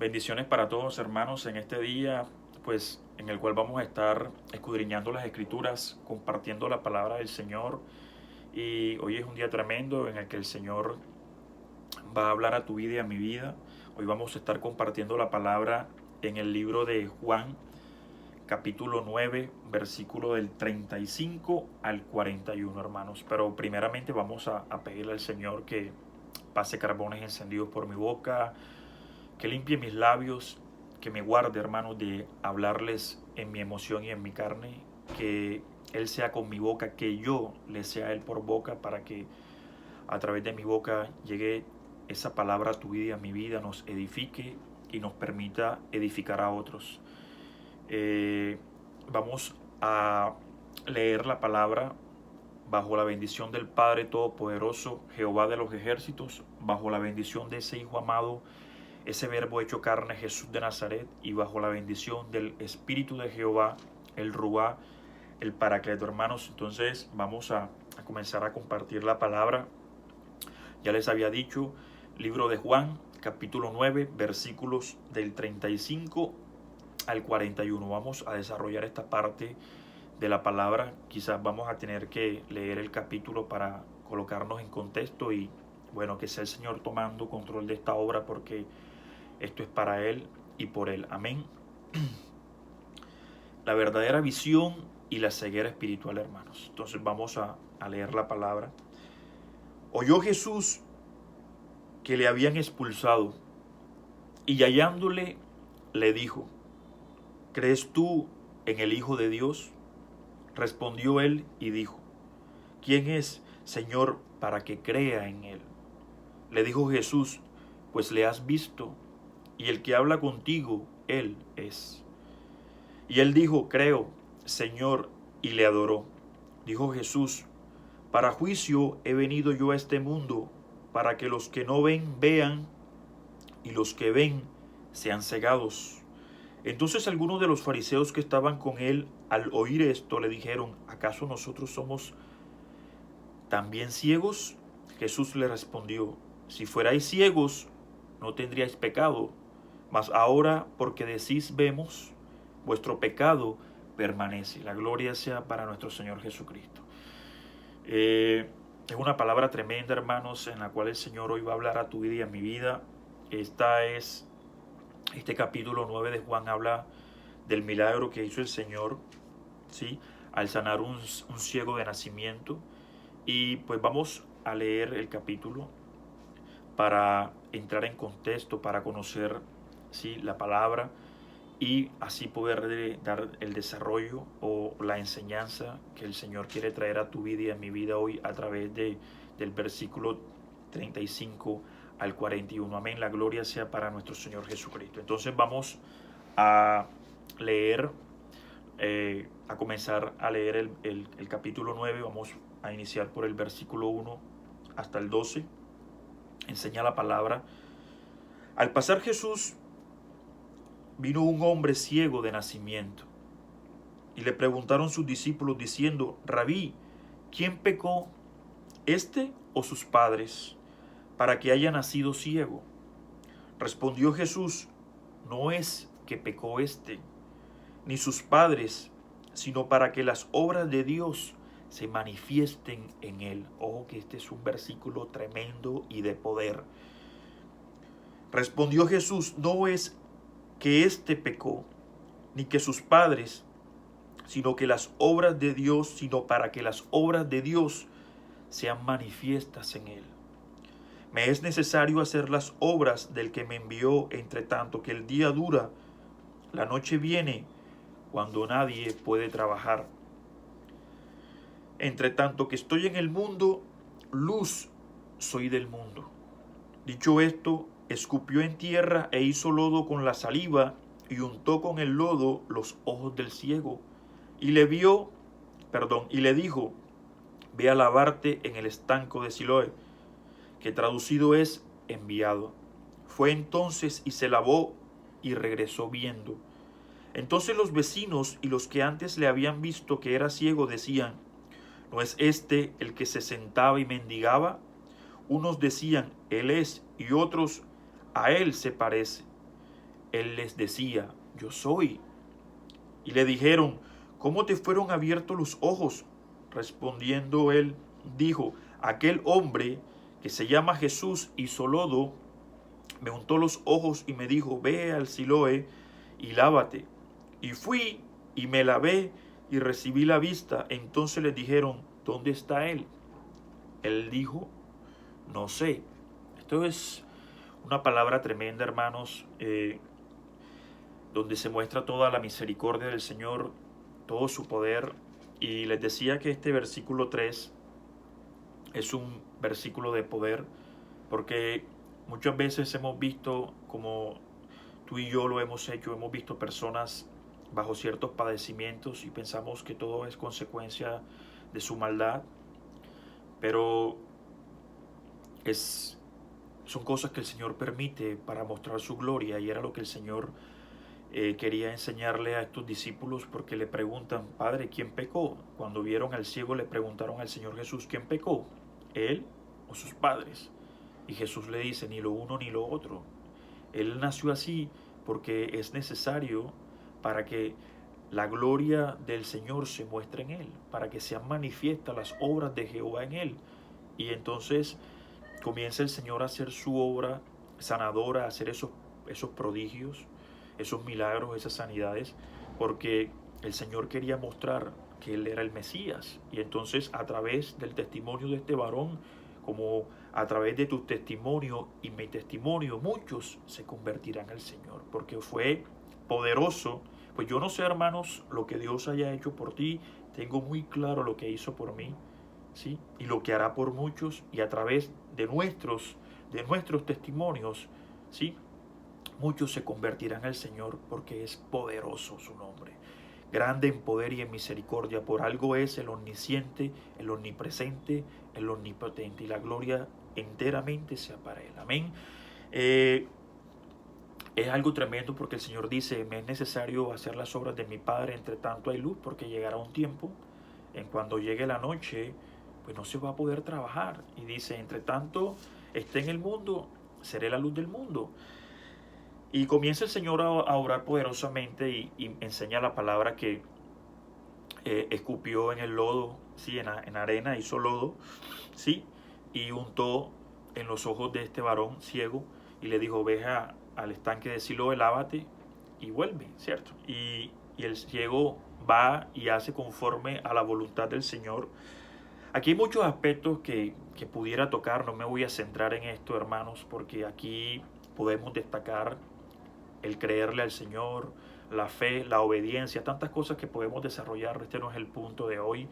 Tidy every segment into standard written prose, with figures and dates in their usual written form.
Bendiciones para todos, hermanos, en este día, pues en el cual vamos a estar escudriñando las escrituras, compartiendo la palabra del Señor. Y hoy es un día tremendo en el que el Señor va a hablar a tu vida y a mi vida. Hoy vamos a estar compartiendo la palabra en el libro de Juan, capítulo 9, versículo del 35 al 41, hermanos. Pero primeramente vamos a pedirle al Señor que pase carbones encendidos por mi boca, que limpie mis labios, que me guarde, hermanos, de hablarles en mi emoción y en mi carne, que Él sea con mi boca, que yo le sea a Él por boca, para que a través de mi boca llegue esa palabra a tu vida y a mi vida, nos edifique y nos permita edificar a otros. Vamos a leer la palabra bajo la bendición del Padre Todopoderoso, Jehová de los ejércitos, bajo la bendición de ese Hijo amado, ese verbo hecho carne, Jesús de Nazaret, y bajo la bendición del Espíritu de Jehová, el Ruá, el Paracleto, hermanos. Entonces vamos a comenzar a compartir la palabra. Ya les había dicho, libro de Juan, capítulo 9, versículos del 35 al 41. Vamos a desarrollar esta parte de la palabra. Quizás vamos a tener que leer el capítulo para colocarnos en contexto y bueno, que sea el Señor tomando control de esta obra, porque esto es para Él y por Él. Amén. La verdadera visión y la ceguera espiritual, hermanos. Entonces vamos a leer la palabra. Oyó Jesús que le habían expulsado y hallándole le dijo: ¿crees tú en el Hijo de Dios? Respondió él y dijo: ¿quién es, Señor, para que crea en él? Le dijo Jesús: pues le has visto, y el que habla contigo, él es. Y él dijo: creo, Señor, y le adoró. Dijo Jesús: para juicio he venido yo a este mundo, para que los que no ven vean, y los que ven sean cegados. Entonces algunos de los fariseos que estaban con él, al oír esto, le dijeron: ¿acaso nosotros somos también ciegos? Jesús le respondió: si fuerais ciegos, no tendríais pecado, mas ahora, porque decís vemos, vuestro pecado permanece. La gloria sea para nuestro Señor Jesucristo. Es una palabra tremenda, hermanos, en la cual el Señor hoy va a hablar a tu vida y a mi vida. Este capítulo 9 de Juan habla del milagro que hizo el Señor, ¿sí?, al sanar un ciego de nacimiento. Y pues vamos a leer el capítulo para entrar en contexto, para conocer, ¿sí?, la palabra, y así poder dar el desarrollo o la enseñanza que el Señor quiere traer a tu vida y a mi vida hoy a través del versículo 35 al 41. Amén. La gloria sea para nuestro Señor Jesucristo. Entonces vamos a leer, a comenzar a leer el capítulo 9. Vamos a iniciar por el versículo 1 hasta el 12. Enseña la palabra: al pasar Jesús, vino un hombre ciego de nacimiento, y le preguntaron sus discípulos diciendo: Rabí, ¿quién pecó, este o sus padres, para que haya nacido ciego? Respondió Jesús: no es que pecó este, ni sus padres, sino para que las obras de Dios se manifiesten en él. Ojo que este es un versículo tremendo y de poder. Respondió Jesús: no es que éste pecó, ni que sus padres, sino para que las obras de Dios sean manifiestas en él. Me es necesario hacer las obras del que me envió, entre tanto que el día dura. La noche viene cuando nadie puede trabajar. Entre tanto que estoy en el mundo, luz soy del mundo. Dicho esto, escupió en tierra e hizo lodo con la saliva, y untó con el lodo los ojos del ciego, y le dijo: ve a lavarte en el estanco de Siloé, que traducido es enviado. Fue entonces y se lavó, y regresó viendo. Entonces los vecinos y los que antes le habían visto que era ciego decían: ¿no es este el que se sentaba y mendigaba? Unos decían: él es, y otros: a él se parece. Él les decía: yo soy. Y le dijeron: ¿cómo te fueron abiertos los ojos? Respondiendo él, dijo: aquel hombre que se llama Jesús hizo lodo, me untó los ojos y me dijo: ve al Siloé y lávate. Y fui y me lavé y recibí la vista. Entonces les dijeron: ¿dónde está él? Él dijo: no sé. Esto es una palabra tremenda, hermanos, donde se muestra toda la misericordia del Señor, todo su poder. Y les decía que este versículo 3 es un versículo de poder, porque muchas veces hemos visto, como tú y yo lo hemos hecho, hemos visto personas bajo ciertos padecimientos y pensamos que todo es consecuencia de su maldad, pero son cosas que el Señor permite para mostrar su gloria, y era lo que el Señor quería enseñarle a estos discípulos, porque le preguntan: Padre, ¿quién pecó? Cuando vieron al ciego le preguntaron al Señor Jesús: ¿quién pecó? ¿Él o sus padres? Y Jesús le dice: ni lo uno ni lo otro. Él nació así porque es necesario para que la gloria del Señor se muestre en él, para que sean manifiestas las obras de Jehová en él. Y entonces comienza el Señor a hacer su obra sanadora, a hacer esos prodigios, esos milagros, esas sanidades, porque el Señor quería mostrar que Él era el Mesías. Y entonces, a través del testimonio de este varón, como a través de tu testimonio y mi testimonio, muchos se convertirán al Señor, porque fue poderoso. Pues yo no sé, hermanos, lo que Dios haya hecho por ti, tengo muy claro lo que hizo por mí, ¿sí? Y lo que hará por muchos, y a través de nuestros testimonios, ¿sí? Muchos se convertirán al Señor, porque es poderoso su nombre. Grande en poder y en misericordia, por algo es el omnisciente, el omnipresente, el omnipotente, y la gloria enteramente sea para Él. Amén. Es algo tremendo, porque el Señor dice: me es necesario hacer las obras de mi Padre, entre tanto hay luz, porque llegará un tiempo en cuando llegue la noche, pues no se va a poder trabajar. Y dice: entre tanto esté en el mundo, seré la luz del mundo. Y comienza el Señor a orar poderosamente, y enseña la palabra que escupió en el lodo, ¿sí? En arena hizo lodo, ¿sí? Y untó en los ojos de este varón ciego y le dijo: ve al estanque de Siloé, lávate y vuelve, ¿cierto? Y el ciego va y hace conforme a la voluntad del Señor. Aquí hay muchos aspectos que pudiera tocar, no me voy a centrar en esto, hermanos, porque aquí podemos destacar el creerle al Señor, la fe, la obediencia, tantas cosas que podemos desarrollar. Este no es el punto de hoy.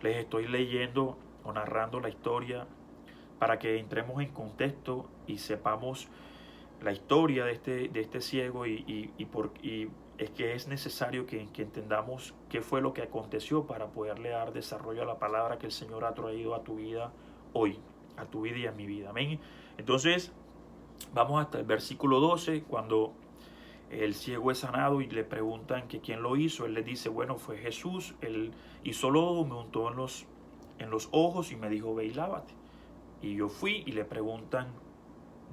Les estoy leyendo o narrando la historia para que entremos en contexto y sepamos la historia de este ciego, y es que es necesario que entendamos qué fue lo que aconteció para poderle dar desarrollo a la palabra que el Señor ha traído a tu vida hoy, a tu vida y a mi vida. Amén. Entonces, vamos hasta el versículo 12, cuando el ciego es sanado y le preguntan que quién lo hizo. Él les dice: bueno, fue Jesús. Él hizo lodo, me untó en los ojos y me dijo: ve y lávate. Y yo fui, y le preguntan: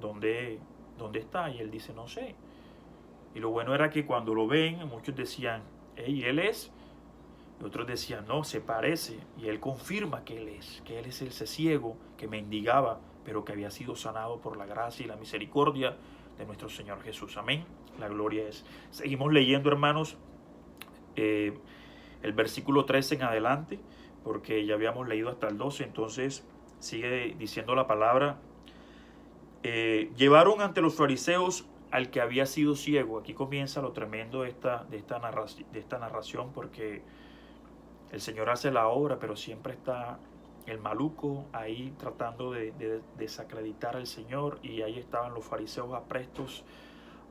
¿dónde está? Y él dice: no sé. Y lo bueno era que cuando lo ven, muchos decían: hey, él es. Y otros decían: no, se parece. Y él confirma que él es ese ciego que mendigaba, pero que había sido sanado por la gracia y la misericordia de nuestro Señor Jesús. Amén. La gloria es. Seguimos leyendo, hermanos, el versículo 13 en adelante, porque ya habíamos leído hasta el 12. Entonces sigue diciendo la palabra: llevaron ante los fariseos al que había sido ciego. Aquí comienza lo tremendo de esta narración, porque el Señor hace la obra, pero siempre está el maluco ahí tratando de desacreditar al Señor, y ahí estaban los fariseos aprestos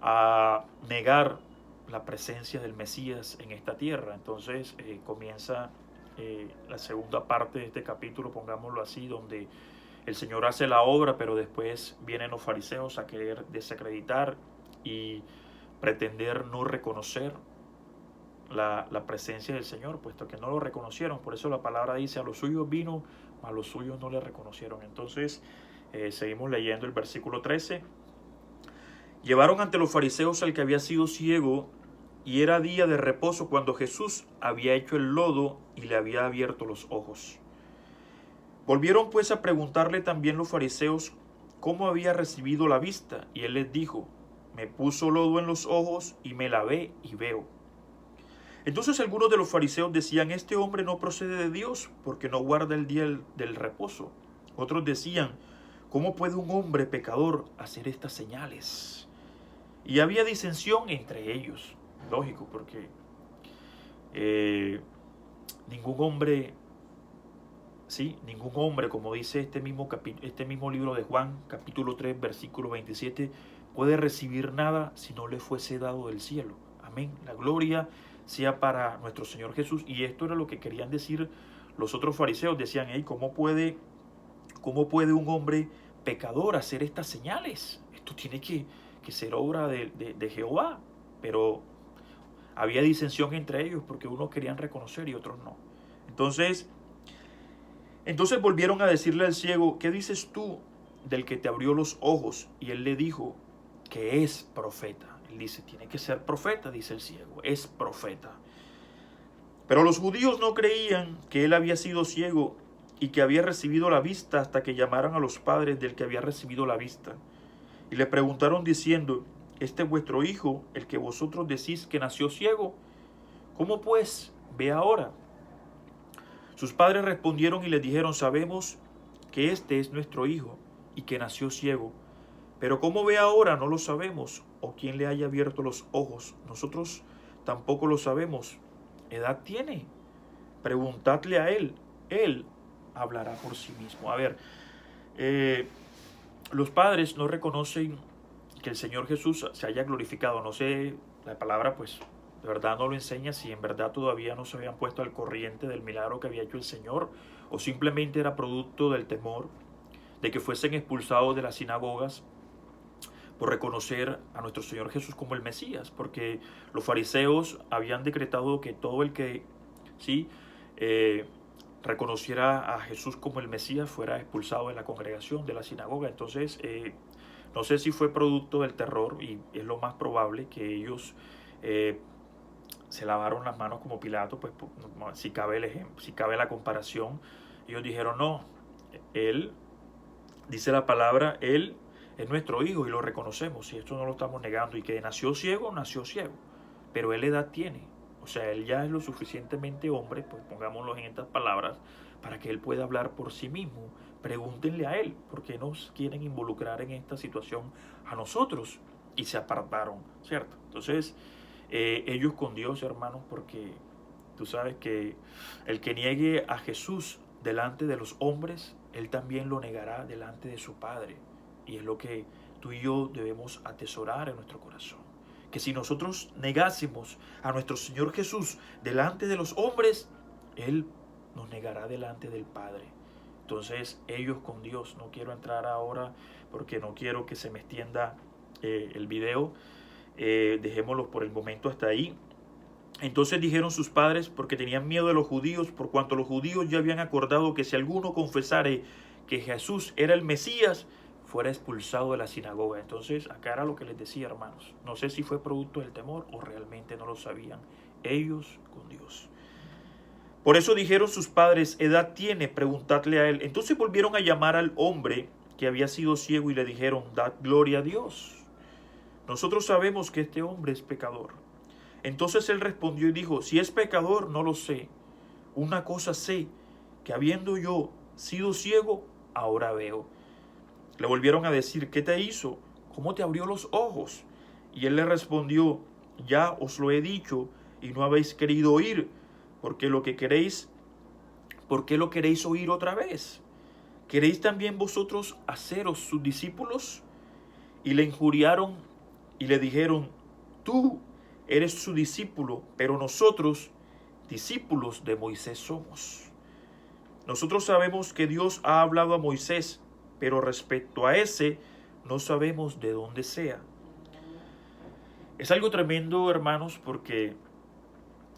a negar la presencia del Mesías en esta tierra. Entonces comienza la segunda parte de este capítulo, pongámoslo así, donde el Señor hace la obra, pero después vienen los fariseos a querer desacreditar y pretender no reconocer la presencia del Señor, puesto que no lo reconocieron. Por eso la palabra dice: a los suyos vino, mas a los suyos no le reconocieron. Entonces seguimos leyendo el versículo 13. Llevaron ante los fariseos al que había sido ciego, y era día de reposo cuando Jesús había hecho el lodo y le había abierto los ojos. Volvieron pues a preguntarle también los fariseos cómo había recibido la vista, y él les dijo: me puso lodo en los ojos y me lavé y veo. Entonces algunos de los fariseos decían: este hombre no procede de Dios, porque no guarda el día del reposo. Otros decían: ¿cómo puede un hombre pecador hacer estas señales? Y había disensión entre ellos. Lógico, porque ningún hombre, sí, ningún hombre, como dice este mismo libro de Juan, capítulo 3, versículo 27, puede recibir nada si no le fuese dado del cielo. Amén. La gloria sea para nuestro Señor Jesús. Y esto era lo que querían decir los otros fariseos. Decían: hey, ¿cómo puede un hombre pecador hacer estas señales? Esto tiene que ser obra de Jehová. Pero había disensión entre ellos porque unos querían reconocer y otros no. Entonces volvieron a decirle al ciego: ¿qué dices tú del que te abrió los ojos? Y él le dijo que es profeta. Él dice: tiene que ser profeta, dice el ciego, es profeta. Pero los judíos no creían que él había sido ciego y que había recibido la vista hasta que llamaran a los padres del que había recibido la vista. Y le preguntaron diciendo: ¿este es vuestro hijo, el que vosotros decís que nació ciego? ¿Cómo pues ve ahora? Sus padres respondieron y les dijeron: sabemos que este es nuestro hijo y que nació ciego, pero cómo ve ahora no lo sabemos, o quién le haya abierto los ojos, nosotros tampoco lo sabemos. ¿Edad tiene? Preguntadle a él hablará por sí mismo. A ver, los padres no reconocen que el Señor Jesús se haya glorificado. No sé, la palabra pues de verdad no lo enseña si en verdad todavía no se habían puesto al corriente del milagro que había hecho el Señor, o simplemente era producto del temor de que fuesen expulsados de las sinagogas por reconocer a nuestro Señor Jesús como el Mesías, porque los fariseos habían decretado que todo el que sí reconociera a Jesús como el Mesías fuera expulsado de la congregación, de la sinagoga. Entonces no sé si fue producto del terror, y es lo más probable que ellos se lavaron las manos como Pilato, pues si cabe el ejemplo, si cabe la comparación. Ellos dijeron: no, él, dice la palabra, él es nuestro hijo y lo reconocemos, y esto no lo estamos negando. Y que nació ciego, pero él edad tiene. O sea, él ya es lo suficientemente hombre, pues pongámoslo en estas palabras, para que él pueda hablar por sí mismo. Pregúntenle a él, porque nos quieren involucrar en esta situación a nosotros, y se apartaron, ¿cierto? Entonces, ellos con Dios, hermanos, porque tú sabes que el que niegue a Jesús delante de los hombres, él también lo negará delante de su Padre. Y es lo que tú y yo debemos atesorar en nuestro corazón. Que si nosotros negásemos a nuestro Señor Jesús delante de los hombres, Él nos negará delante del Padre. Entonces, ellos con Dios, no quiero entrar ahora porque no quiero que se me extienda el video. Dejémoslo por el momento hasta ahí. Entonces dijeron sus padres, porque tenían miedo de los judíos, por cuanto los judíos ya habían acordado que si alguno confesare que Jesús era el Mesías, fuera expulsado de la sinagoga. Entonces acá era lo que les decía, hermanos. No sé si fue producto del temor o realmente no lo sabían. Ellos con Dios. Por eso dijeron sus padres: edad tiene, preguntadle a él. Entonces volvieron a llamar al hombre que había sido ciego y le dijeron: dad gloria a Dios. Nosotros sabemos que este hombre es pecador. Entonces él respondió y dijo: si es pecador, no lo sé. Una cosa sé, que habiendo yo sido ciego, ahora veo. Le volvieron a decir: ¿qué te hizo? ¿Cómo te abrió los ojos? Y él le respondió: ya os lo he dicho, y no habéis querido oír, porque lo queréis oír otra vez. ¿Queréis también vosotros haceros sus discípulos? Y le injuriaron y le dijeron: tú eres su discípulo, pero nosotros discípulos de Moisés somos. Nosotros sabemos que Dios ha hablado a Moisés, pero respecto a ese no sabemos de dónde sea. Es algo tremendo, hermanos, porque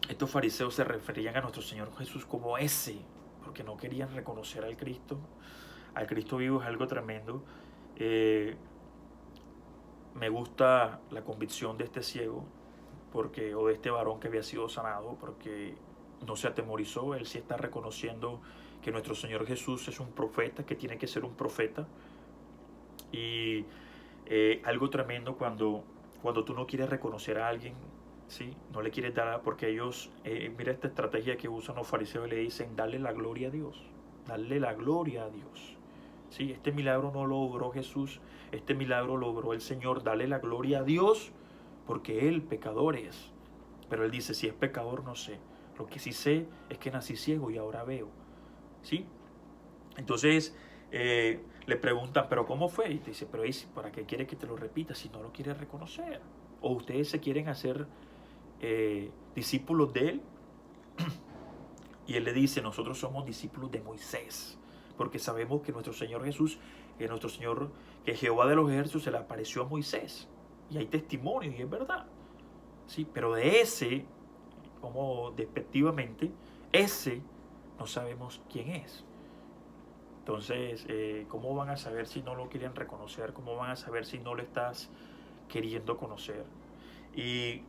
estos fariseos se referían a nuestro Señor Jesús como ese, porque no querían reconocer al Cristo. Al Cristo vivo. Es algo tremendo. me gusta la convicción de este ciego, o de este varón que había sido sanado, porque no se atemorizó. Él sí está reconociendo que nuestro Señor Jesús es un profeta, que tiene que ser un profeta. Y algo tremendo cuando tú no quieres reconocer a alguien, ¿sí? No le quieres dar, porque ellos, mira esta estrategia que usan los fariseos y le dicen, dale la gloria a Dios, dale la gloria a Dios. ¿Sí? Este milagro no lo logró Jesús, este milagro lo logró el Señor, dale la gloria a Dios, porque Él pecador es. Pero Él dice, si es pecador no sé, lo que sí sé es que nací ciego y ahora veo. ¿Sí? Entonces le preguntan, ¿pero cómo fue? Y te dice, pero ¿para qué quiere que te lo repita si no lo quiere reconocer? ¿O ustedes se quieren hacer discípulos de Él? Y Él le dice, nosotros somos discípulos de Moisés, porque sabemos que nuestro Señor Jesús, que Jehová de los ejércitos se le apareció a Moisés. Y hay testimonio y es verdad. ¿Sí? Pero de ese, como despectivamente, ese no sabemos quién es. Entonces, ¿cómo van a saber si no lo quieren reconocer? ¿Cómo van a saber si no lo estás queriendo conocer? Y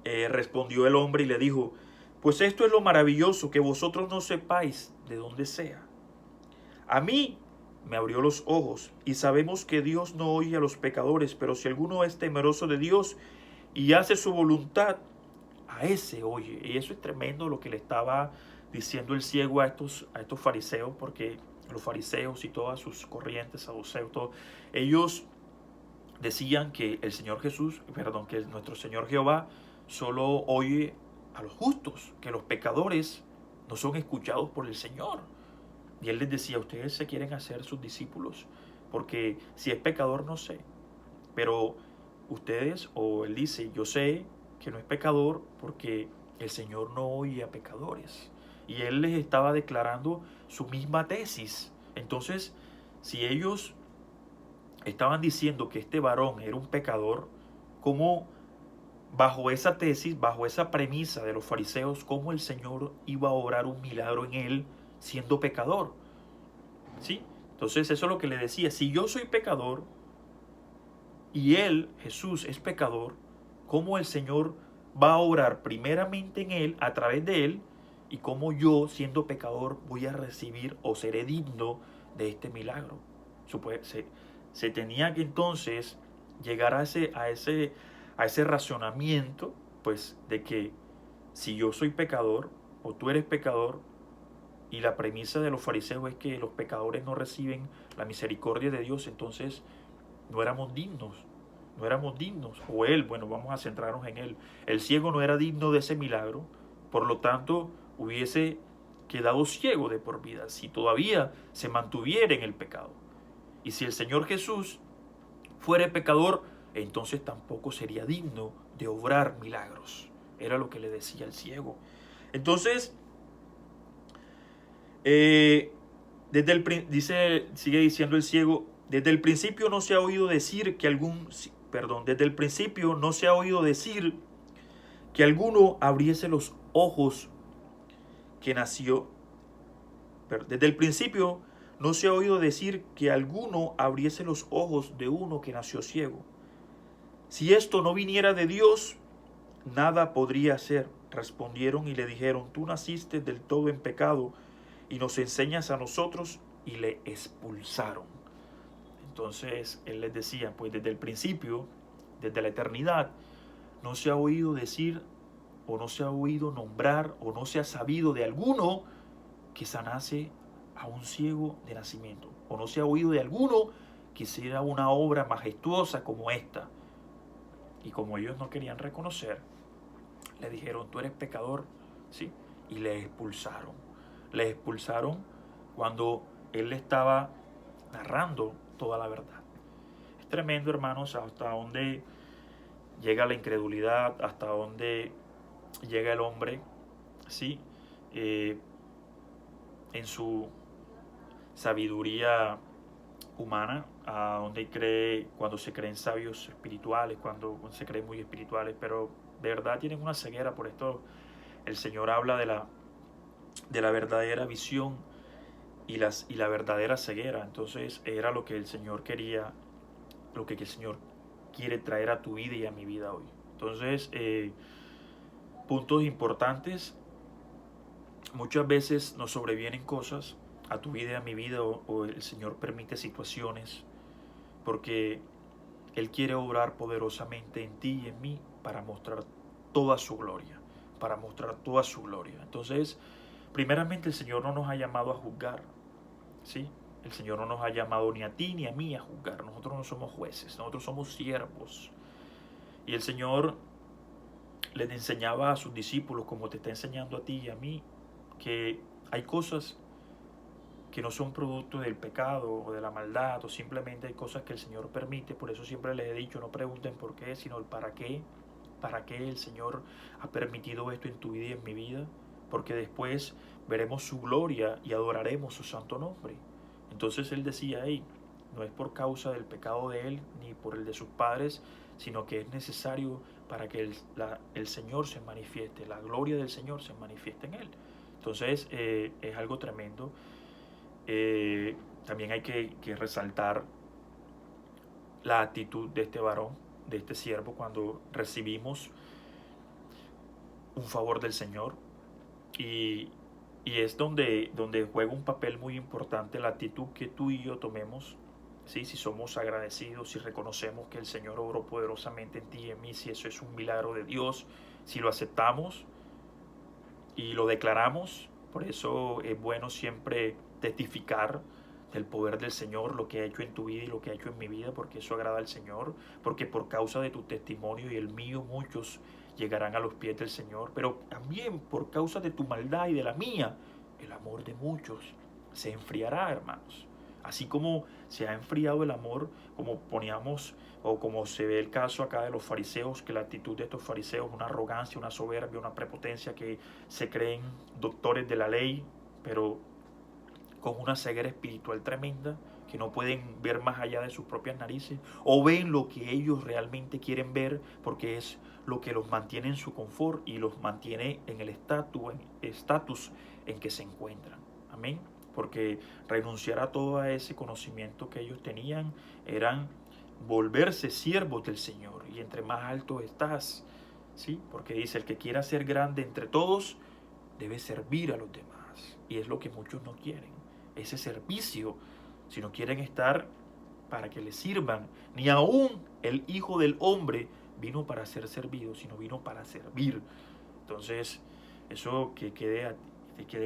respondió el hombre y le dijo, pues esto es lo maravilloso, que vosotros no sepáis de dónde sea. A mí me abrió los ojos, y sabemos que Dios no oye a los pecadores, pero si alguno es temeroso de Dios y hace su voluntad, a ese oye. Y eso es tremendo lo que le estaba diciendo el ciego a estos fariseos, porque los fariseos y todas sus corrientes, saduceos, ellos decían que el Señor Jesús, perdón, que nuestro Señor Jehová solo oye a los justos, que los pecadores no son escuchados por el Señor. Y Él les decía, ustedes se quieren hacer sus discípulos, porque si es pecador no sé, pero ustedes, o Él dice, yo sé que no es pecador porque el Señor no oye a pecadores. Y Él les estaba declarando su misma tesis. Entonces, si ellos estaban diciendo que este varón era un pecador, ¿cómo bajo esa tesis, bajo esa premisa de los fariseos, cómo el Señor iba a obrar un milagro en él siendo pecador? ¿Sí? Entonces eso es lo que le decía, si yo soy pecador y él, Jesús, es pecador, ¿cómo el Señor va a obrar primeramente en él, a través de él, y cómo yo, siendo pecador, voy a recibir o seré digno de este milagro? Se tenía que entonces llegar a ese razonamiento, pues, de que si yo soy pecador o tú eres pecador, y la premisa de los fariseos es que los pecadores no reciben la misericordia de Dios, entonces no éramos dignos, no éramos dignos. O él, bueno, vamos a centrarnos en él. El ciego no era digno de ese milagro, por lo tanto hubiese quedado ciego de por vida si todavía se mantuviera en el pecado. Y si el Señor Jesús fuera pecador, entonces tampoco sería digno de obrar milagros. Era lo que le decía el ciego. Entonces, sigue diciendo el ciego, desde el principio no se ha oído decir desde el principio no se ha oído decir que alguno abriese los ojos que nació. Desde el principio no se ha oído decir que alguno abriese los ojos de uno que nació ciego. Si esto no viniera de Dios, nada podría ser. Respondieron y le dijeron, tú naciste del todo en pecado y nos enseñas a nosotros, y le expulsaron. Entonces él les decía, pues desde el principio, desde la eternidad, no se ha oído decir, o no se ha oído nombrar, o no se ha sabido de alguno que sanase a un ciego de nacimiento, o no se ha oído de alguno que hiciera una obra majestuosa como esta. Y como ellos no querían reconocer, le dijeron, tú eres pecador, ¿sí? Y le expulsaron. Le expulsaron cuando él le estaba narrando toda la verdad. Es tremendo, hermanos, hasta dónde llega la incredulidad, hasta dónde llega el hombre, ¿sí? En su sabiduría humana, a donde cree, cuando se creen sabios espirituales, cuando se creen muy espirituales, pero de verdad tienen una ceguera. Por esto el Señor habla de la verdadera visión y la verdadera ceguera. Entonces era lo que el Señor quería, lo que el Señor quiere traer a tu vida y a mi vida hoy. Entonces, puntos importantes. Muchas veces nos sobrevienen cosas a tu vida y a mi vida, o el Señor permite situaciones porque Él quiere obrar poderosamente en ti y en mí para mostrar toda su gloria, para mostrar toda su gloria. Entonces, primeramente el Señor no nos ha llamado a juzgar, ¿sí? El Señor no nos ha llamado ni a ti ni a mí a juzgar. Nosotros no somos jueces, nosotros somos siervos. Y el Señor les enseñaba a sus discípulos, como te está enseñando a ti y a mí, que hay cosas que no son producto del pecado o de la maldad, o simplemente hay cosas que el Señor permite. Por eso siempre les he dicho, no pregunten por qué, sino el para qué. ¿Para qué el Señor ha permitido esto en tu vida y en mi vida? Porque después veremos su gloria y adoraremos su santo nombre. Entonces Él decía, hey, no es por causa del pecado de Él ni por el de sus padres, sino que es necesario para que el Señor se manifieste, la gloria del Señor se manifieste en Él. Entonces es algo tremendo. También hay que resaltar la actitud de este varón, de este siervo, cuando recibimos un favor del Señor. Y, y es donde juega un papel muy importante la actitud que tú y yo tomemos. ¿Sí? Si somos agradecidos, si reconocemos que el Señor obró poderosamente en ti y en mí, si eso es un milagro de Dios, si lo aceptamos y lo declaramos. Por eso es bueno siempre testificar del poder del Señor, lo que ha hecho en tu vida y lo que ha hecho en mi vida, porque eso agrada al Señor, porque por causa de tu testimonio y el mío muchos llegarán a los pies del Señor, pero también por causa de tu maldad y de la mía, el amor de muchos se enfriará, hermanos. Así como se ha enfriado el amor, como poníamos, o como se ve el caso acá de los fariseos, que la actitud de estos fariseos, una arrogancia, una soberbia, una prepotencia, que se creen doctores de la ley, pero con una ceguera espiritual tremenda, que no pueden ver más allá de sus propias narices, o ven lo que ellos realmente quieren ver, porque es lo que los mantiene en su confort y los mantiene en el estatus en que se encuentran. Amén. Porque renunciar a todo ese conocimiento que ellos tenían eran volverse siervos del Señor. Y entre más alto estás, ¿sí? Porque dice, el que quiera ser grande entre todos, debe servir a los demás. Y es lo que muchos no quieren, ese servicio, si no quieren estar para que les sirvan. Ni aún el Hijo del Hombre vino para ser servido, sino vino para servir. Entonces, eso que quede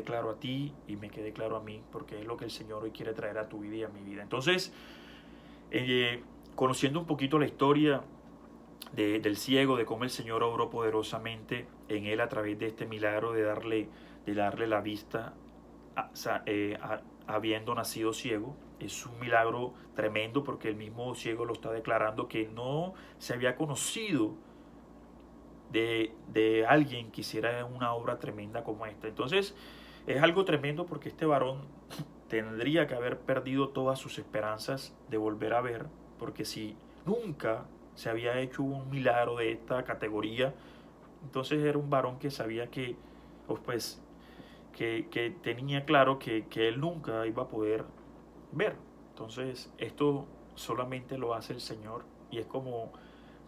claro a ti y me quede claro a mí, porque es lo que el Señor hoy quiere traer a tu vida y a mi vida. Entonces, conociendo un poquito la historia del ciego, de cómo el Señor obró poderosamente en él a través de este milagro de darle la vista habiendo nacido ciego. Es un milagro tremendo porque el mismo ciego lo está declarando, que no se había conocido de alguien que hiciera una obra tremenda como esta. Entonces es algo tremendo porque este varón tendría que haber perdido todas sus esperanzas de volver a ver, porque si nunca se había hecho un milagro de esta categoría, entonces era un varón que sabía pues, que tenía claro que él nunca iba a poder ver. Entonces esto solamente lo hace el Señor, y es como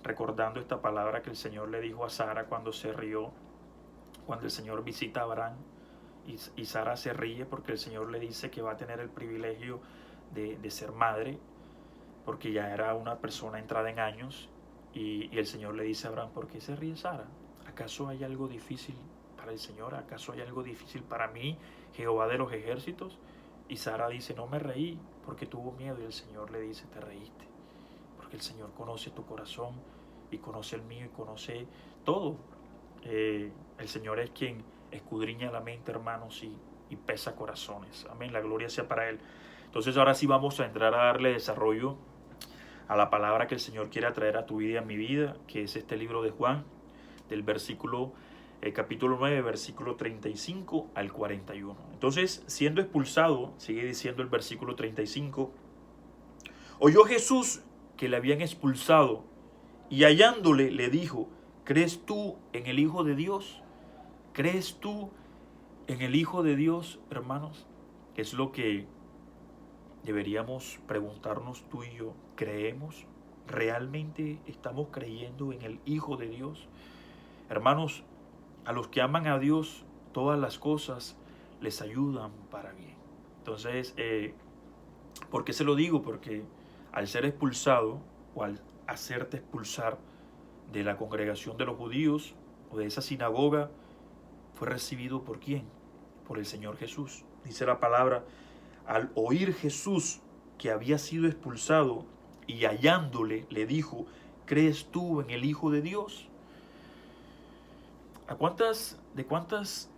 recordando esta palabra que el Señor le dijo a Sara cuando se rió, cuando el Señor visita a Abraham, y Sara se ríe porque el Señor le dice que va a tener el privilegio de ser madre, porque ya era una persona entrada en años, y el Señor le dice a Abraham, ¿por qué se ríe Sara? ¿Acaso hay algo difícil para el Señor? ¿Acaso hay algo difícil para mí, Jehová de los ejércitos? Y Sara dice, no me reí porque tuvo miedo, y el Señor le dice, te reíste, porque el Señor conoce tu corazón y conoce el mío y conoce todo. El Señor es quien escudriña la mente, hermanos, y pesa corazones. Amén, la gloria sea para Él. Entonces ahora sí vamos a entrar a darle desarrollo a la palabra que el Señor quiere traer a tu vida y a mi vida, que es este libro de Juan, del capítulo 9, versículo 35 al 41. Entonces, siendo expulsado, sigue diciendo el versículo 35, oyó Jesús que le habían expulsado, y hallándole le dijo, ¿crees tú en el Hijo de Dios? ¿Crees tú en el Hijo de Dios, hermanos? Es lo que deberíamos preguntarnos tú y yo. ¿Creemos ¿realmente estamos creyendo en el Hijo de Dios? Hermanos, a los que aman a Dios, todas las cosas les ayudan para bien. Entonces, ¿por qué se lo digo? Porque al ser expulsado o al hacerte expulsar de la congregación de los judíos o de esa sinagoga, fue recibido ¿por quién? Por el Señor Jesús. Dice la palabra, al oír Jesús que había sido expulsado y hallándole, le dijo, ¿crees tú en el Hijo de Dios? ¿De cuántas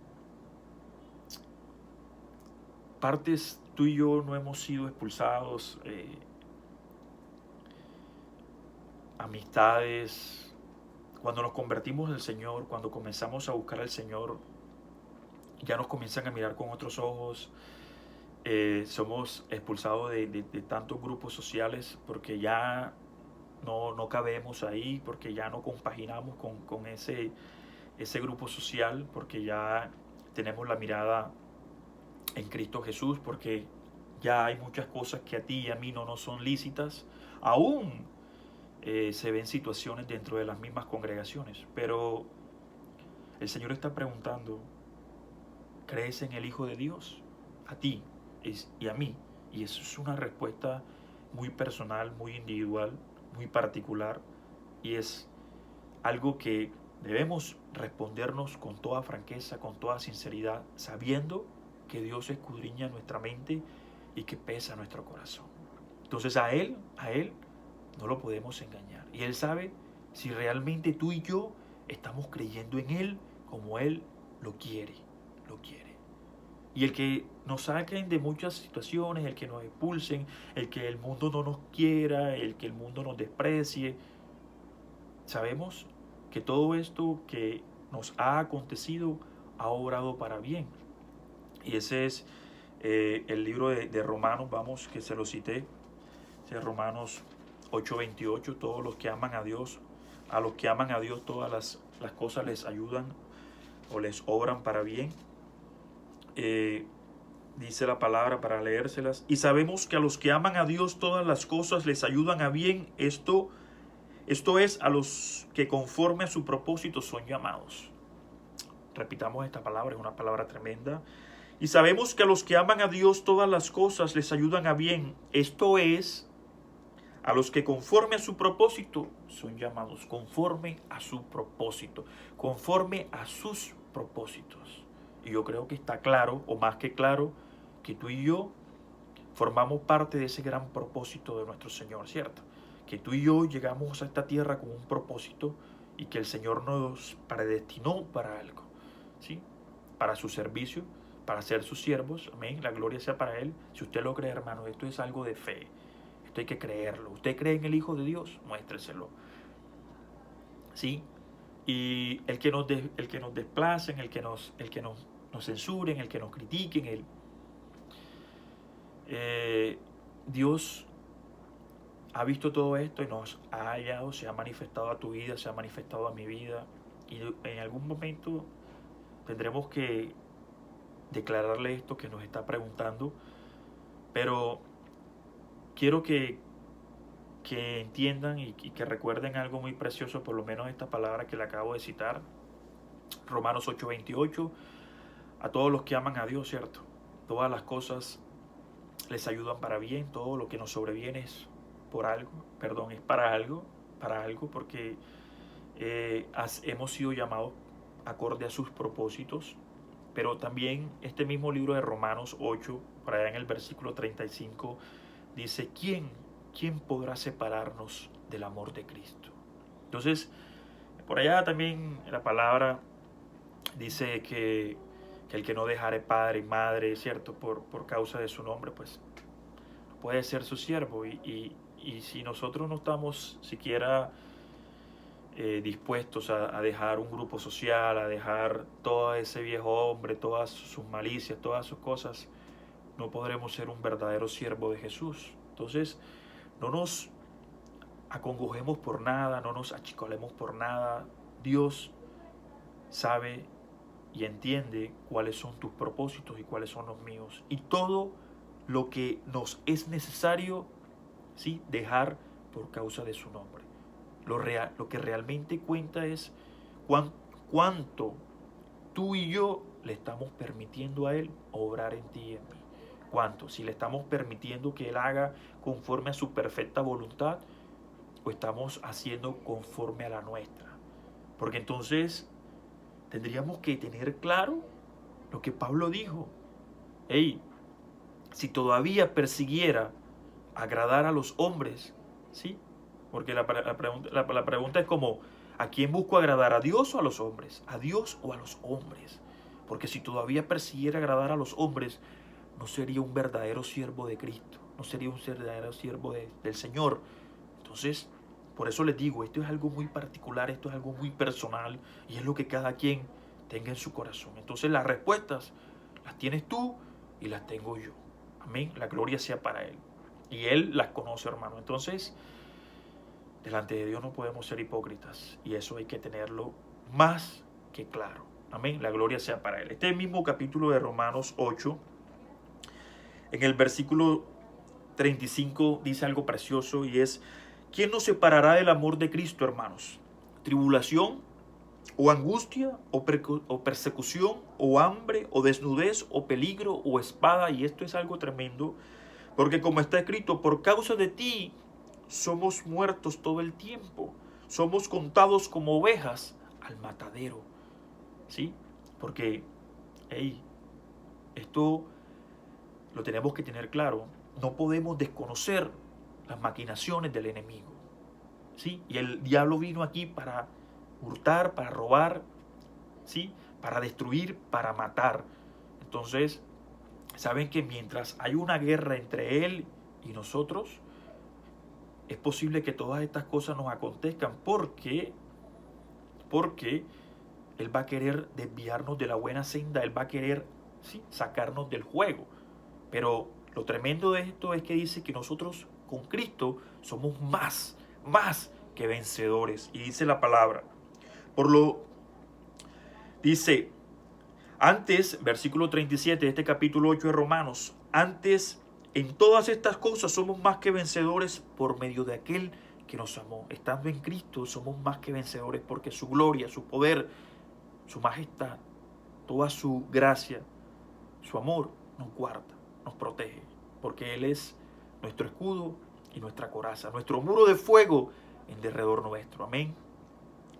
partes tú y yo no hemos sido expulsados? Amistades, cuando nos convertimos en el Señor, cuando comenzamos a buscar al Señor, ya nos comienzan a mirar con otros ojos. Somos expulsados de tantos grupos sociales porque ya no cabemos ahí, porque ya no compaginamos con ese grupo social, porque ya tenemos la mirada en Cristo Jesús, porque ya hay muchas cosas que a ti y a mí no nos son lícitas. Aún se ven situaciones dentro de las mismas congregaciones, pero el Señor está preguntando, ¿crees en el Hijo de Dios? A ti y a mí. Y eso es una respuesta muy personal, muy individual, muy particular, y es algo que debemos respondernos con toda franqueza, con toda sinceridad, sabiendo que Dios escudriña nuestra mente y que pesa nuestro corazón. Entonces a Él no lo podemos engañar. Y Él sabe si realmente tú y yo estamos creyendo en Él como Él lo quiere. Y el que nos saquen de muchas situaciones, el que nos expulsen, el que el mundo no nos quiera, el que el mundo nos desprecie, sabemos que todo esto que nos ha acontecido ha obrado para bien. Y ese es el libro de Romanos, vamos, que se lo cité, Romanos 8:28, todos los que aman a Dios, todas las cosas les ayudan o les obran para bien. Dice la palabra para leérselas, y sabemos que a los que aman a Dios todas las cosas les ayudan a bien, esto es a los que conforme a su propósito son llamados. Repitamos esta palabra, es una palabra tremenda. Y sabemos que a los que aman a Dios todas las cosas les ayudan a bien, esto es a los que conforme a su propósito son llamados, conforme a su propósito, conforme a sus propósitos. Y yo creo que está claro, o más que claro, que tú y yo formamos parte de ese gran propósito de nuestro Señor, ¿cierto? Que tú y yo llegamos a esta tierra con un propósito y que el Señor nos predestinó para algo, ¿sí? Para su servicio, para ser sus siervos, amén, la gloria sea para Él. Si usted lo cree, hermano, esto es algo de fe, esto hay que creerlo. ¿Usted cree en el Hijo de Dios? Muéstreselo, ¿sí? Y el que nos desplacen, el que nos censuren, el que nos critiquen, Dios ha visto todo esto y nos ha hallado, se ha manifestado a tu vida, se ha manifestado a mi vida, y en algún momento tendremos que declararle esto que nos está preguntando, pero quiero que entiendan y que recuerden algo muy precioso, por lo menos esta palabra que le acabo de citar, Romanos 8:28, a todos los que aman a Dios, ¿cierto? Todas las cosas les ayudan para bien, todo lo que nos sobreviene es para algo, porque hemos sido llamados acorde a sus propósitos. Pero también este mismo libro de Romanos 8, por allá en el versículo 35, dice, ¿quién podrá separarnos del amor de Cristo? Entonces, por allá también la palabra dice que el que no dejare padre y madre, ¿cierto? Por causa de su nombre, pues puede ser su siervo. Y si nosotros no estamos siquiera dispuestos a dejar un grupo social, a dejar todo ese viejo hombre, todas sus malicias, todas sus cosas, no podremos ser un verdadero siervo de Jesús. Entonces, no nos acongojemos por nada, no nos achicolemos por nada. Dios sabe y entiende cuáles son tus propósitos y cuáles son los míos. Y todo lo que nos es necesario, ¿sí?, dejar por causa de su nombre. Lo que realmente cuenta es cuánto tú y yo le estamos permitiendo a Él obrar en ti y en mí. ¿Cuánto? Si le estamos permitiendo que Él haga conforme a su perfecta voluntad, o estamos haciendo conforme a la nuestra. Porque entonces tendríamos que tener claro lo que Pablo dijo. Hey, si todavía persiguiera agradar a los hombres, ¿sí? Porque la pregunta es como, ¿a quién busco agradar? ¿A Dios o a los hombres? ¿A Dios o a los hombres? Porque si todavía persiguiera agradar a los hombres, no sería un verdadero siervo de Cristo, no sería un verdadero siervo del Señor. Entonces, por eso les digo, esto es algo muy particular, esto es algo muy personal y es lo que cada quien tenga en su corazón. Entonces las respuestas las tienes tú y las tengo yo. Amén. La gloria sea para Él. Y Él las conoce, hermano. Entonces, delante de Dios no podemos ser hipócritas y eso hay que tenerlo más que claro. Amén. La gloria sea para Él. Este mismo capítulo de Romanos 8, en el versículo 35 dice algo precioso y es: ¿quién nos separará del amor de Cristo, hermanos? ¿Tribulación, o angustia, o persecución, o hambre, o desnudez, o peligro, o espada? Y esto es algo tremendo, porque como está escrito, por causa de ti somos muertos todo el tiempo, somos contados como ovejas al matadero. ¿Sí? Porque, hey, esto lo tenemos que tener claro. No podemos desconocer las maquinaciones del enemigo. ¿Sí? Y el diablo vino aquí para hurtar, para robar, ¿sí? Para destruir, para matar. Entonces, saben que mientras hay una guerra entre él y nosotros, es posible que todas estas cosas nos acontezcan porque él va a querer desviarnos de la buena senda, él va a querer, ¿sí?, sacarnos del juego. Pero lo tremendo de esto es que dice que nosotros con Cristo somos más que vencedores. Y dice la palabra, dice, antes, versículo 37 de este capítulo 8 de Romanos, antes en todas estas cosas somos más que vencedores por medio de aquel que nos amó. Estando en Cristo somos más que vencedores porque su gloria, su poder, su majestad, toda su gracia, su amor nos guarda, nos protege, porque Él es nuestro escudo y nuestra coraza, nuestro muro de fuego en derredor nuestro. Amén.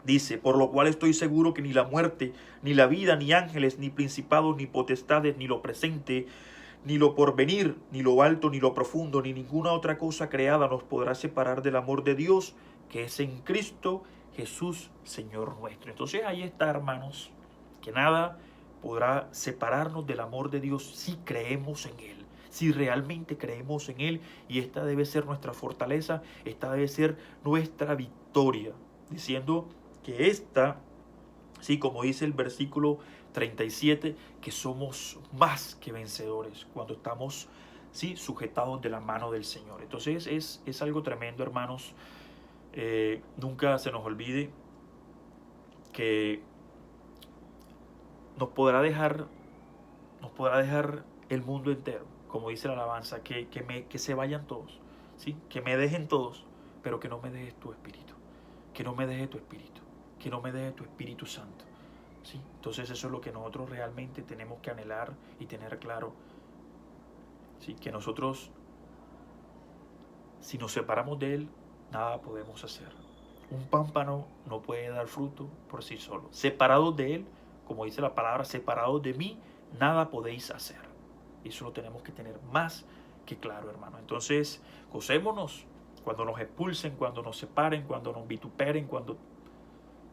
Dice, por lo cual estoy seguro que ni la muerte, ni la vida, ni ángeles, ni principados, ni potestades, ni lo presente, ni lo porvenir, ni lo alto, ni lo profundo, ni ninguna otra cosa creada nos podrá separar del amor de Dios, que es en Cristo Jesús, Señor nuestro. Entonces ahí está, hermanos, que nada podrá separarnos del amor de Dios si creemos en Él, si realmente creemos en Él, y esta debe ser nuestra fortaleza, esta debe ser nuestra victoria, diciendo que esta, sí, como dice el versículo 37, que somos más que vencedores cuando estamos, sí, sujetados de la mano del Señor. Entonces es algo tremendo, hermanos. Nunca se nos olvide que nos podrá dejar el mundo entero, como dice la alabanza, que se vayan todos, ¿sí? Que me dejen todos, pero que no me dejes tu espíritu, que no me dejes tu espíritu, que no me deje tu Espíritu Santo. ¿Sí? Entonces eso es lo que nosotros realmente tenemos que anhelar y tener claro. ¿Sí? Que nosotros, si nos separamos de Él, nada podemos hacer. Un pámpano no puede dar fruto por sí solo. Separados de Él, como dice la palabra, separados de mí, nada podéis hacer. Y eso lo tenemos que tener más que claro, hermano. Entonces, gocémonos cuando nos expulsen, cuando nos separen, cuando nos vituperen,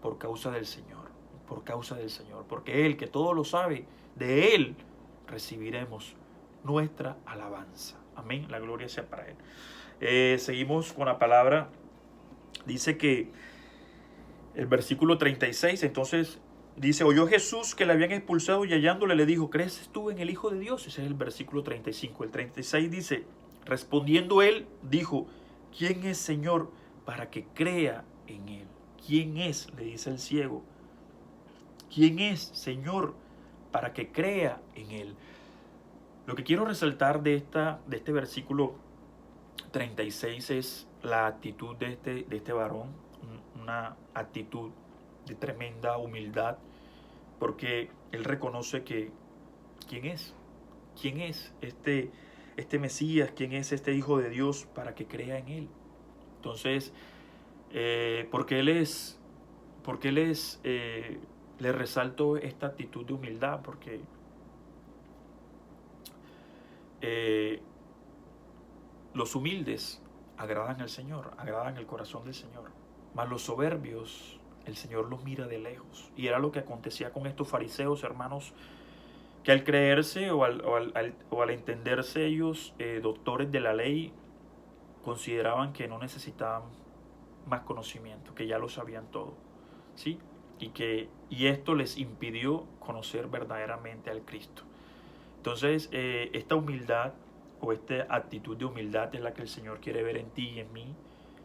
por causa del Señor, por causa del Señor, porque Él, que todo lo sabe, de Él recibiremos nuestra alabanza. Amén, la gloria sea para Él. Seguimos con la palabra. Dice que el versículo 36, entonces dice, oyó Jesús que le habían expulsado y hallándole le dijo, ¿crees tú en el Hijo de Dios? Ese es el versículo 35. El 36 dice, respondiendo él, dijo, ¿quién es, Señor, para que crea en Él? ¿Quién es? Le dice el ciego. ¿Quién es, Señor, para que crea en Él? Lo que quiero resaltar de este versículo 36 es la actitud de este varón, una actitud de tremenda humildad, porque él reconoce que quién es este Mesías, quién es este Hijo de Dios para que crea en él. Entonces, porque le resalto esta actitud de humildad, porque los humildes agradan al Señor, agradan el corazón del Señor, mas los soberbios el Señor los mira de lejos. Y era lo que acontecía con estos fariseos, hermanos, que al creerse o al entenderse ellos doctores de la ley, consideraban que no necesitaban más conocimiento, que ya lo sabían todo, ¿sí? Y esto les impidió conocer verdaderamente al Cristo. Entonces, esta humildad o esta actitud de humildad es la que el Señor quiere ver en ti y en mí,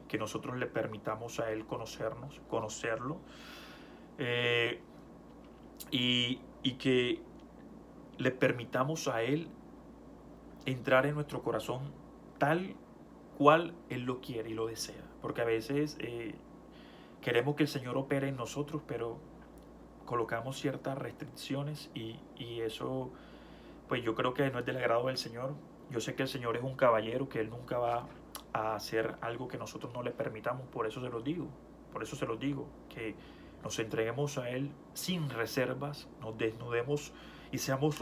que nosotros le permitamos a Él conocerlo, y que le permitamos a Él entrar en nuestro corazón tal cual Él lo quiere y lo desea. Porque a veces queremos que el Señor opere en nosotros, pero colocamos ciertas restricciones y eso, pues yo creo que no es del agrado del Señor. Yo sé que el Señor es un caballero, que Él nunca va a hacer algo que nosotros no le permitamos. Por eso se los digo, que nos entreguemos a Él sin reservas, nos desnudemos y seamos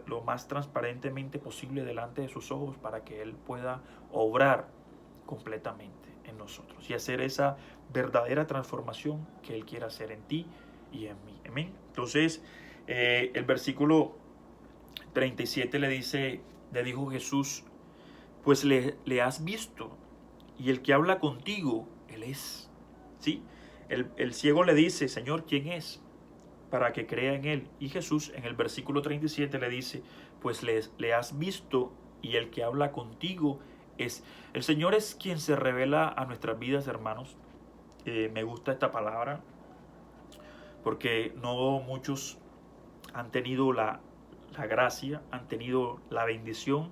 lo más transparentemente posible delante de sus ojos, para que Él pueda obrar completamente en nosotros y hacer esa verdadera transformación que Él quiere hacer en ti y en mí. Amén. Entonces, el versículo 37 le dijo Jesús: pues le has visto, y el que habla contigo, Él es. ¿Sí? El ciego le dice: Señor, ¿quién es? Para que crea en Él. Y Jesús en el versículo 37 le dice: pues le has visto, y el que habla contigo es. El Señor es quien se revela a nuestras vidas, hermanos. Me gusta esta palabra, porque no muchos han tenido la gracia, han tenido la bendición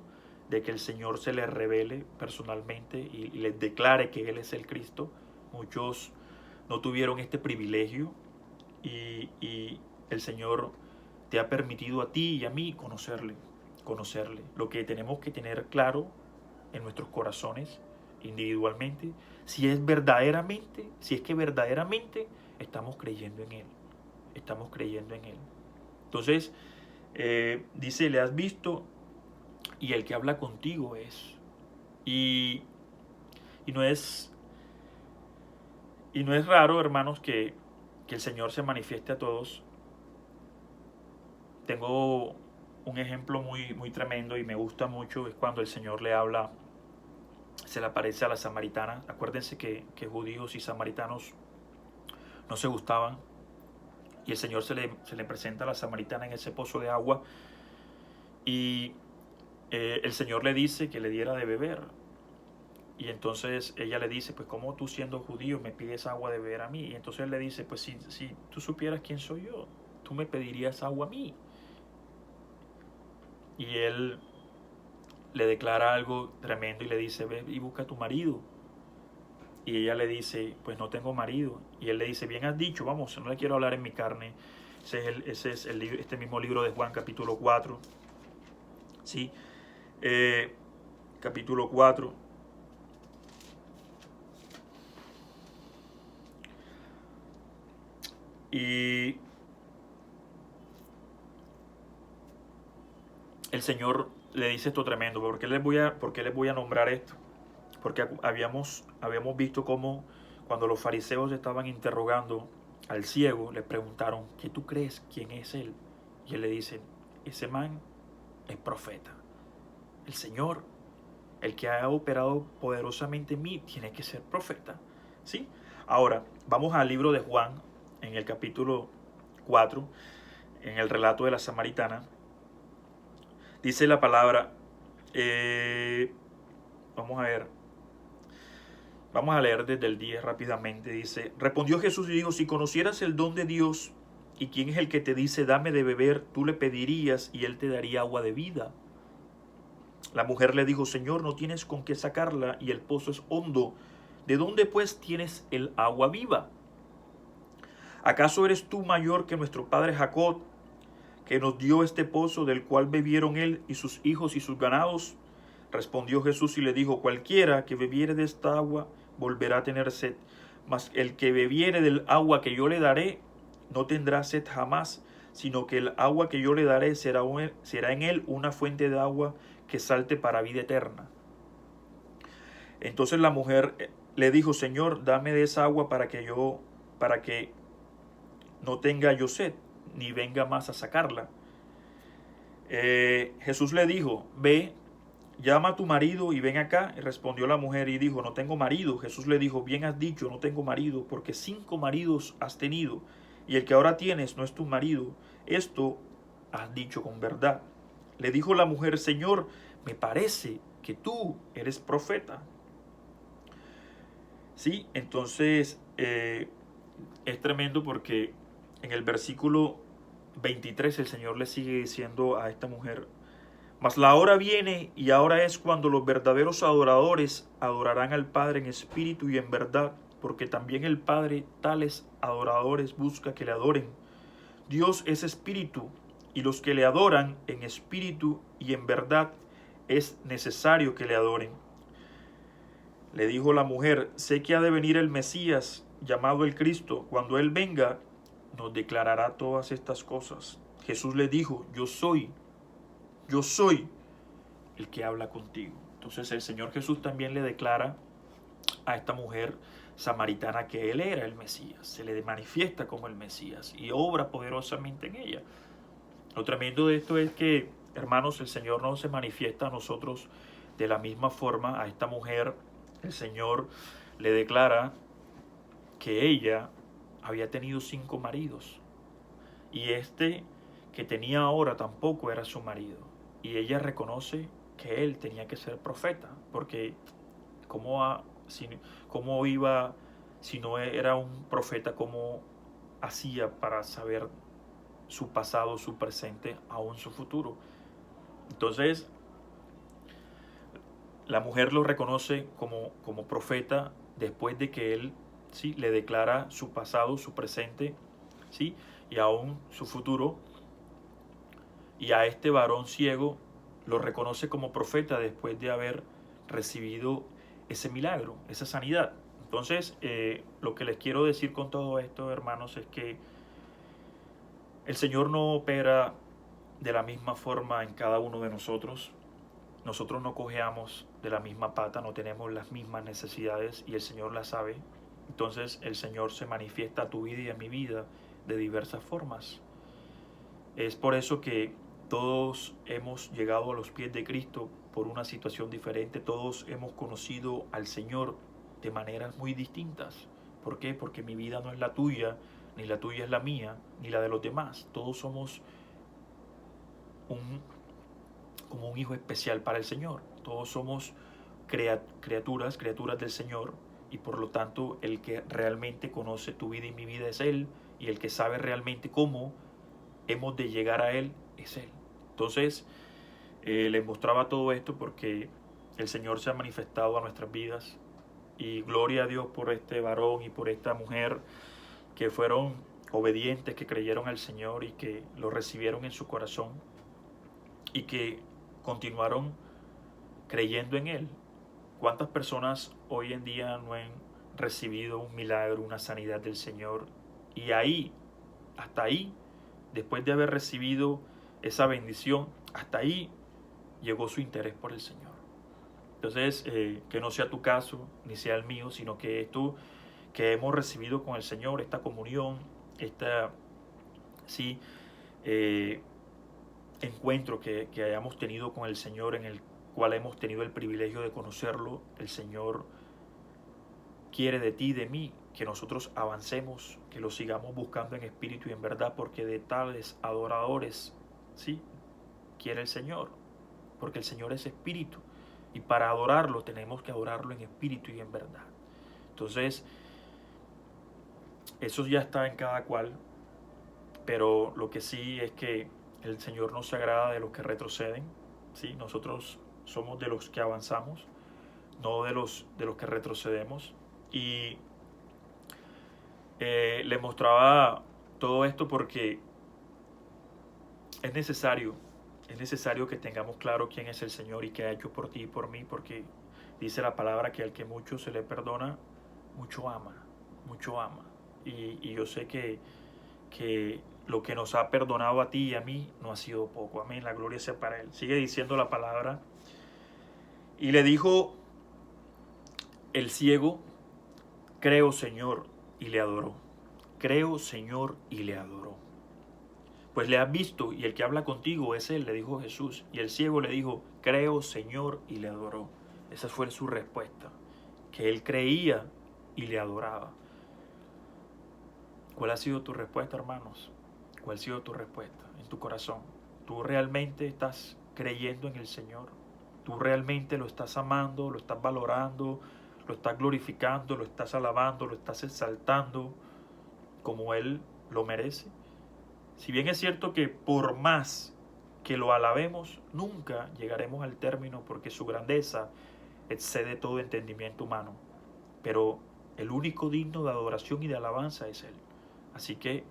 de que el Señor se les revele personalmente y les declare que Él es el Cristo. Muchos no tuvieron este privilegio, y el Señor te ha permitido a ti y a mí conocerle. Lo que tenemos que tener claro en nuestros corazones individualmente, si es que verdaderamente estamos creyendo en Él. Entonces, dice: le has visto, y el que habla contigo es. Y no es raro, hermanos, que el Señor se manifieste a todos. Tengo un ejemplo muy, muy tremendo y me gusta mucho, es cuando el Señor se le aparece a la samaritana. Acuérdense que judíos y samaritanos no se gustaban, y el Señor se le presenta a la samaritana en ese pozo de agua, y el Señor le dice que le diera de beber. Y entonces ella le dice: pues ¿cómo tú, siendo judío, me pides agua de beber a mí? Y entonces él le dice: pues si tú supieras quién soy yo, tú me pedirías agua a mí. Y él le declara algo tremendo y le dice: ve y busca a tu marido. Y ella le dice: pues no tengo marido. Y él le dice: bien has dicho, vamos, no le quiero hablar en mi carne. Este mismo libro de Juan, capítulo 4. ¿Sí? Capítulo 4. Y el Señor le dice esto tremendo. ¿Por qué les voy a nombrar esto? Porque habíamos visto cómo, cuando los fariseos estaban interrogando al ciego, le preguntaron: ¿qué tú crees? ¿Quién es él? Y él le dice: ese man es profeta. El Señor, el que ha operado poderosamente en mí, tiene que ser profeta. ¿Sí? Ahora, vamos al libro de Juan, en el capítulo 4, en el relato de la samaritana. Dice la palabra, vamos a leer desde el 10 rápidamente. Dice: respondió Jesús y dijo: si conocieras el don de Dios y quién es el que te dice dame de beber, tú le pedirías y él te daría agua de vida. La mujer le dijo: Señor, no tienes con qué sacarla y el pozo es hondo. ¿De dónde pues tienes el agua viva? ¿Acaso eres tú mayor que nuestro padre Jacob, que nos dio este pozo del cual bebieron él y sus hijos y sus ganados? Respondió Jesús y le dijo: cualquiera que bebiere de esta agua volverá a tener sed, mas el que bebiere del agua que yo le daré no tendrá sed jamás, sino que el agua que yo le daré será en él una fuente de agua que salte para vida eterna. Entonces la mujer le dijo: Señor, dame de esa agua para que no tenga yo sed, ni venga más a sacarla. Jesús le dijo: ve, llama a tu marido y ven acá. Y respondió la mujer y dijo: no tengo marido. Jesús le dijo: bien has dicho, no tengo marido, porque 5 maridos has tenido, y el que ahora tienes no es tu marido. Esto has dicho con verdad. Le dijo la mujer: Señor, me parece que tú eres profeta. Sí, entonces es tremendo porque en el versículo 23 el Señor le sigue diciendo a esta mujer: mas la hora viene y ahora es cuando los verdaderos adoradores adorarán al Padre en espíritu y en verdad, porque también el Padre tales adoradores busca que le adoren. Dios es espíritu, y los que le adoran en espíritu y en verdad es necesario que le adoren. Le dijo la mujer: sé que ha de venir el Mesías, llamado el Cristo. Cuando Él venga, nos declarará todas estas cosas. Jesús le dijo: yo soy el que habla contigo. Entonces el Señor Jesús también le declara a esta mujer samaritana que Él era el Mesías. Se le manifiesta como el Mesías y obra poderosamente en ella. Lo tremendo de esto es que, hermanos, el Señor no se manifiesta a nosotros de la misma forma. A esta mujer el Señor le declara que ella había tenido 5 maridos y este que tenía ahora tampoco era su marido. Y ella reconoce que él tenía que ser profeta, porque cómo iba, si no era un profeta, cómo hacía para saber su pasado, su presente, aún su futuro. Entonces, la mujer lo reconoce como profeta después de que él, ¿sí?, le declara su pasado, su presente, ¿sí?, y aún su futuro. Y a este varón ciego lo reconoce como profeta después de haber recibido ese milagro, esa sanidad. Entonces, lo que les quiero decir con todo esto, hermanos, es que el Señor no opera de la misma forma en cada uno de nosotros. Nosotros no cojeamos de la misma pata, no tenemos las mismas necesidades y el Señor las sabe. Entonces el Señor se manifiesta a tu vida y a mi vida de diversas formas. Es por eso que todos hemos llegado a los pies de Cristo por una situación diferente. Todos hemos conocido al Señor de maneras muy distintas. ¿Por qué? Porque mi vida no es la tuya, ni la tuya es la mía, ni la de los demás. Todos somos como un hijo especial para el Señor. Todos somos criaturas del Señor, y por lo tanto el que realmente conoce tu vida y mi vida es Él, y el que sabe realmente cómo hemos de llegar a Él es Él. Entonces les mostraba todo esto porque el Señor se ha manifestado a nuestras vidas, y gloria a Dios por este varón y por esta mujer que fueron obedientes, que creyeron al Señor y que lo recibieron en su corazón y que continuaron creyendo en Él. ¿Cuántas personas hoy en día no han recibido un milagro, una sanidad del Señor? Y ahí, hasta ahí, después de haber recibido esa bendición, hasta ahí llegó su interés por el Señor. Entonces, que no sea tu caso, ni sea el mío, sino que esto que hemos recibido con el Señor, esta comunión, sí, encuentro que hayamos tenido con el Señor, en el cual hemos tenido el privilegio de conocerlo, el Señor quiere de ti y de mí que nosotros avancemos, que lo sigamos buscando en espíritu y en verdad, porque de tales adoradores, ¿sí?, quiere el Señor, porque el Señor es espíritu, y para adorarlo tenemos que adorarlo en espíritu y en verdad. Entonces, eso ya está en cada cual, pero lo que sí es que el Señor no se agrada de los que retroceden, ¿sí? Nosotros somos de los que avanzamos, no de los que retrocedemos. Y le mostraba todo esto porque es necesario que tengamos claro quién es el Señor y qué ha hecho por ti y por mí, porque dice la palabra que al que mucho se le perdona, mucho ama, mucho ama. Y yo sé que lo que nos ha perdonado a ti y a mí no ha sido poco. Amén, la gloria sea para Él. Sigue diciendo la palabra. Y le dijo el ciego, creo, Señor, y le adoró. Creo, Señor, y le adoró. Pues le has visto, y el que habla contigo es Él, le dijo Jesús. Y el ciego le dijo, creo, Señor, y le adoró. Esa fue su respuesta, que él creía y le adoraba. ¿Cuál ha sido tu respuesta, hermanos? ¿Cuál ha sido tu respuesta en tu corazón? ¿Tú realmente estás creyendo en el Señor? ¿Tú realmente lo estás amando, lo estás valorando, lo estás glorificando, lo estás alabando, lo estás exaltando como Él lo merece? Si bien es cierto que por más que lo alabemos, nunca llegaremos al término porque su grandeza excede todo entendimiento humano. Pero el único digno de adoración y de alabanza es Él. Así que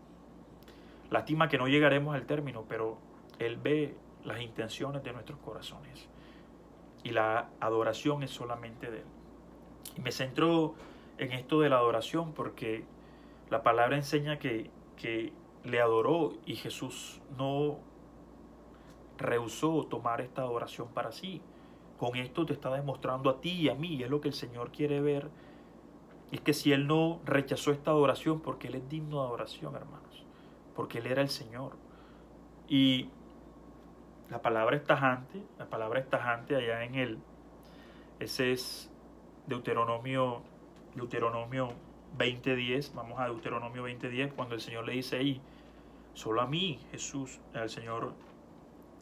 lástima que no llegaremos al término, pero Él ve las intenciones de nuestros corazones. Y la adoración es solamente de Él. Y me centro en esto de la adoración porque la palabra enseña que le adoró y Jesús no rehusó tomar esta adoración para sí. Con esto te está demostrando a ti y a mí, y es lo que el Señor quiere ver. Es que si Él no rechazó esta adoración, porque Él es digno de adoración, hermanos, porque Él era el Señor. Y la palabra es tajante allá en Él. Ese es Deuteronomio 20:10. Vamos a Deuteronomio 20:10, cuando el Señor le dice ahí, solo a mí, Jesús, al Señor,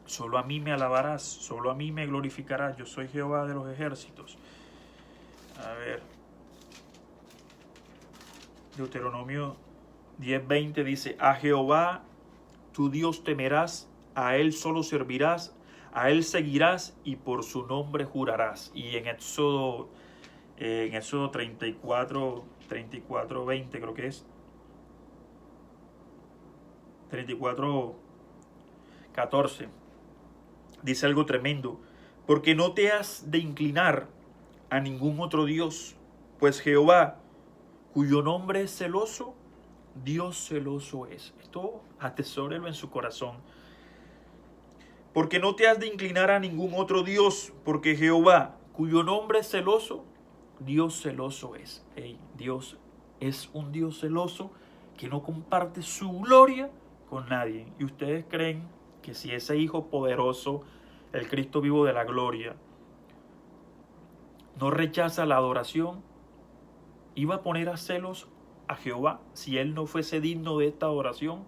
solo a mí me alabarás, solo a mí me glorificarás, yo soy Jehová de los ejércitos. A ver, Deuteronomio 10:20 dice, a Jehová tu Dios temerás, a Él solo servirás, a Él seguirás y por su nombre jurarás. Y en Éxodo 34:20 creo que es, 34:14, dice algo tremendo, porque no te has de inclinar a ningún otro Dios, pues Jehová, cuyo nombre es celoso, Dios celoso es. Esto atesórelo en su corazón. Porque no te has de inclinar a ningún otro Dios, porque Jehová, cuyo nombre es celoso, Dios celoso es. Dios es un Dios celoso que no comparte su gloria con nadie. Y ustedes creen que si ese Hijo poderoso, el Cristo vivo de la gloria, no rechaza la adoración, iba a poner a celos a Jehová si Él no fuese digno de esta adoración.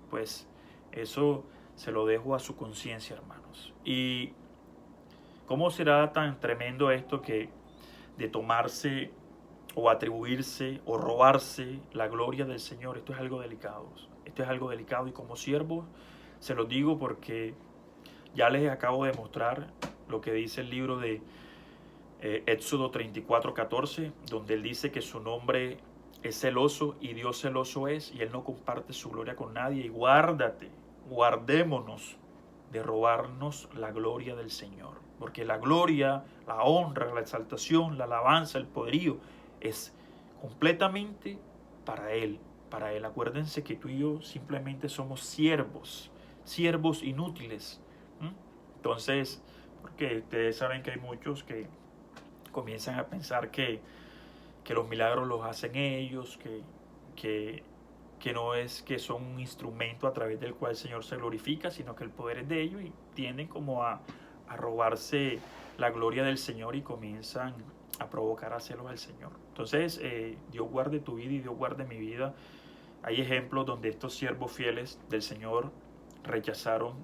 Pues eso se lo dejo a su conciencia, hermanos. Y cómo será tan tremendo esto que de tomarse o atribuirse o robarse la gloria del Señor. Esto es algo delicado. Esto es algo delicado, y como siervo se los digo porque ya les acabo de mostrar lo que dice el libro de Éxodo 34:14, donde Él dice que su nombre es celoso y Dios celoso es, y Él no comparte su gloria con nadie. Y guardémonos de robarnos la gloria del Señor, porque la gloria, la honra, la exaltación, la alabanza, el poderío es completamente para Él, para Él. Acuérdense que tú y yo simplemente somos siervos inútiles. Entonces, porque ustedes saben que hay muchos que comienzan a pensar que los milagros los hacen ellos, que no es que son un instrumento a través del cual el Señor se glorifica, sino que el poder es de ellos, y tienden como a robarse la gloria del Señor y comienzan a provocar a celos al Señor. Entonces, Dios guarde tu vida y Dios guarde mi vida. Hay ejemplos donde estos siervos fieles del Señor rechazaron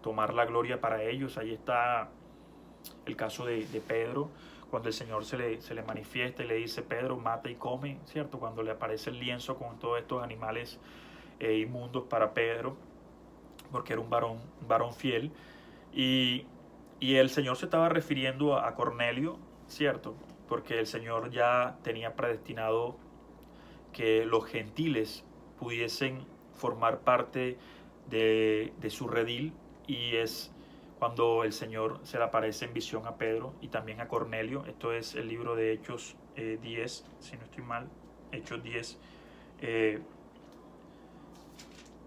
tomar la gloria para ellos. Ahí está el caso de Pedro, cuando el Señor se le manifiesta y le dice, Pedro, mata y come, ¿cierto? Cuando le aparece el lienzo con todos estos animales inmundos para Pedro, porque era un varón fiel. Y Y el Señor se estaba refiriendo a Cornelio, ¿cierto? Porque el Señor ya tenía predestinado que los gentiles pudiesen formar parte de su redil, y es cuando el Señor se le aparece en visión a Pedro y también a Cornelio. Esto es el libro de Hechos 10, si no estoy mal, Hechos 10,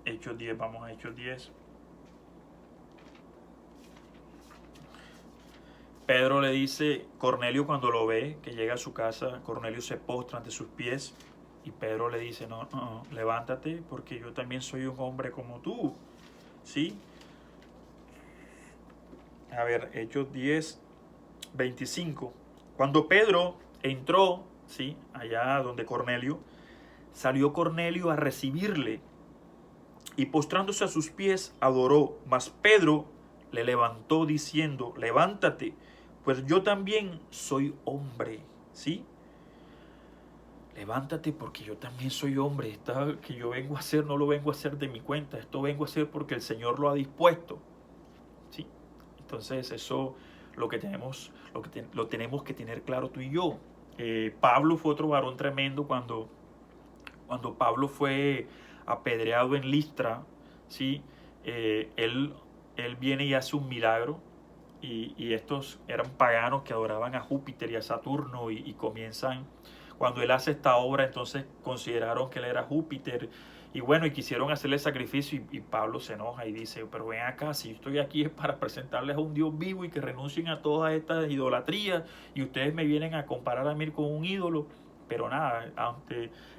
Hechos 10, vamos a Hechos 10. Pedro le dice, Cornelio cuando lo ve, que llega a su casa, Cornelio se postra ante sus pies y Pedro le dice, no, levántate porque yo también soy un hombre como tú, ¿sí? A ver, Hechos 10, 25. Cuando Pedro entró, ¿sí? Allá donde Cornelio, salió Cornelio a recibirle y postrándose a sus pies adoró, mas Pedro le levantó diciendo, levántate, pues yo también soy hombre, ¿sí? Levántate porque yo también soy hombre. Esto que yo vengo a hacer no lo vengo a hacer de mi cuenta, esto vengo a hacer porque el Señor lo ha dispuesto, ¿sí? Entonces eso lo tenemos que tener claro tú y yo. Pablo fue otro varón tremendo cuando Pablo fue apedreado en Listra, ¿sí? Él viene y hace un milagro, y estos eran paganos que adoraban a Júpiter y a Saturno, y comienzan, cuando él hace esta obra, entonces consideraron que él era Júpiter, y bueno, y quisieron hacerle sacrificio, y Pablo se enoja y dice, pero ven acá, si yo estoy aquí es para presentarles a un Dios vivo y que renuncien a todas estas idolatrías, y ustedes me vienen a comparar a mí con un ídolo. Pero nada,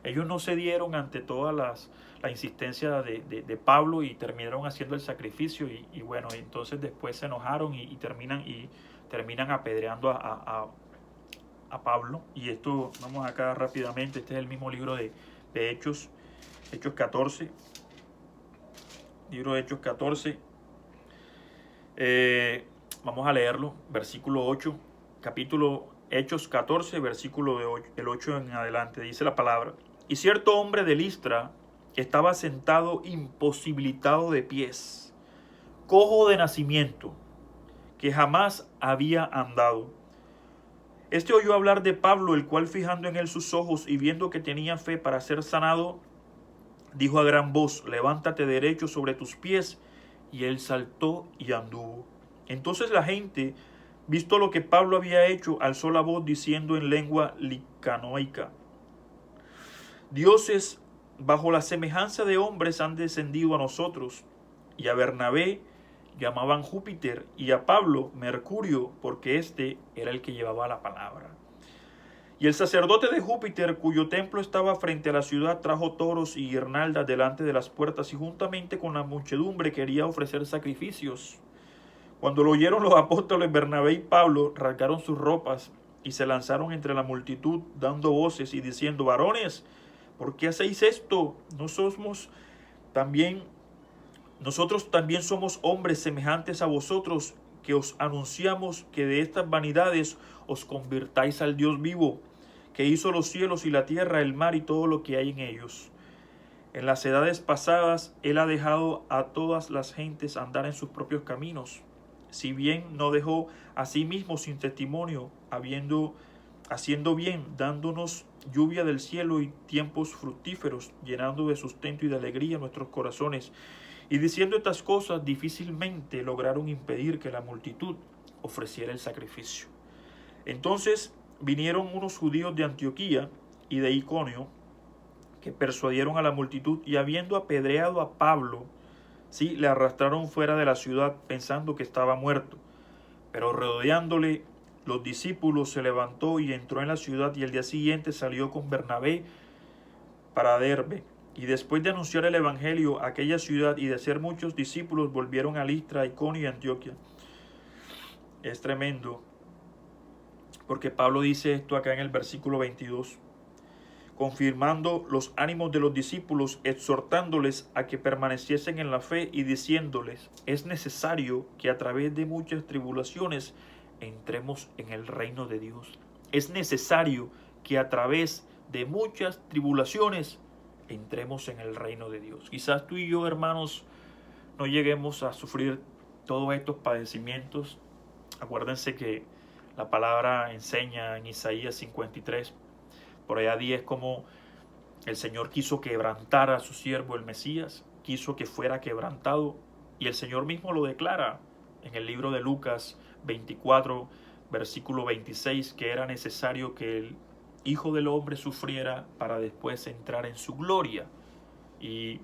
ellos no cedieron ante toda la insistencia de Pablo y terminaron haciendo el sacrificio, y bueno, entonces después se enojaron y terminan apedreando a Pablo. Y esto, vamos acá rápidamente, este es el mismo libro de Hechos, Hechos 14, libro de Hechos 14, vamos a leerlo, versículo 8, capítulo Hechos 14, versículo del 8 en adelante, dice la palabra. Y cierto hombre de Listra estaba sentado imposibilitado de pies, cojo de nacimiento, que jamás había andado. Este oyó hablar de Pablo, el cual fijando en él sus ojos y viendo que tenía fe para ser sanado, dijo a gran voz, levántate derecho sobre tus pies. Y él saltó y anduvo. Entonces la gente, visto lo que Pablo había hecho, alzó la voz diciendo en lengua licanoica, dioses bajo la semejanza de hombres han descendido a nosotros. Y a Bernabé llamaban Júpiter y a Pablo Mercurio, porque éste era el que llevaba la palabra. Y el sacerdote de Júpiter, cuyo templo estaba frente a la ciudad, trajo toros y guirnaldas delante de las puertas y juntamente con la muchedumbre quería ofrecer sacrificios. Cuando lo oyeron los apóstoles Bernabé y Pablo, rasgaron sus ropas y se lanzaron entre la multitud, dando voces y diciendo, varones, ¿por qué hacéis esto? Nosotros también somos hombres semejantes a vosotros, que os anunciamos que de estas vanidades os convirtáis al Dios vivo, que hizo los cielos y la tierra, el mar y todo lo que hay en ellos. En las edades pasadas él ha dejado a todas las gentes andar en sus propios caminos, si bien no dejó a sí mismo sin testimonio, haciendo bien, dándonos lluvia del cielo y tiempos fructíferos, llenando de sustento y de alegría nuestros corazones. Y diciendo estas cosas, difícilmente lograron impedir que la multitud ofreciera el sacrificio. Entonces vinieron unos judíos de Antioquía y de Iconio, que persuadieron a la multitud, y habiendo apedreado a Pablo, sí, le arrastraron fuera de la ciudad pensando que estaba muerto. Pero rodeándole los discípulos, se levantó y entró en la ciudad, y el día siguiente salió con Bernabé para Derbe. Y después de anunciar el evangelio a aquella ciudad y de hacer muchos discípulos, volvieron a Listra, Iconio y Antioquía. Es tremendo, porque Pablo dice esto acá en el versículo 22, confirmando los ánimos de los discípulos, exhortándoles a que permaneciesen en la fe y diciéndoles, es necesario que a través de muchas tribulaciones entremos en el reino de Dios. Es necesario que a través de muchas tribulaciones entremos en el reino de Dios. Quizás tú y yo, hermanos, no lleguemos a sufrir todos estos padecimientos Acuérdense que la palabra enseña en Isaías 53, por allá 10, como el Señor quiso quebrantar a su siervo el Mesías, quiso que fuera quebrantado, y el Señor mismo lo declara en el libro de Lucas 24, versículo 26, que era necesario que el Hijo del Hombre sufriera para después entrar en su gloria. Y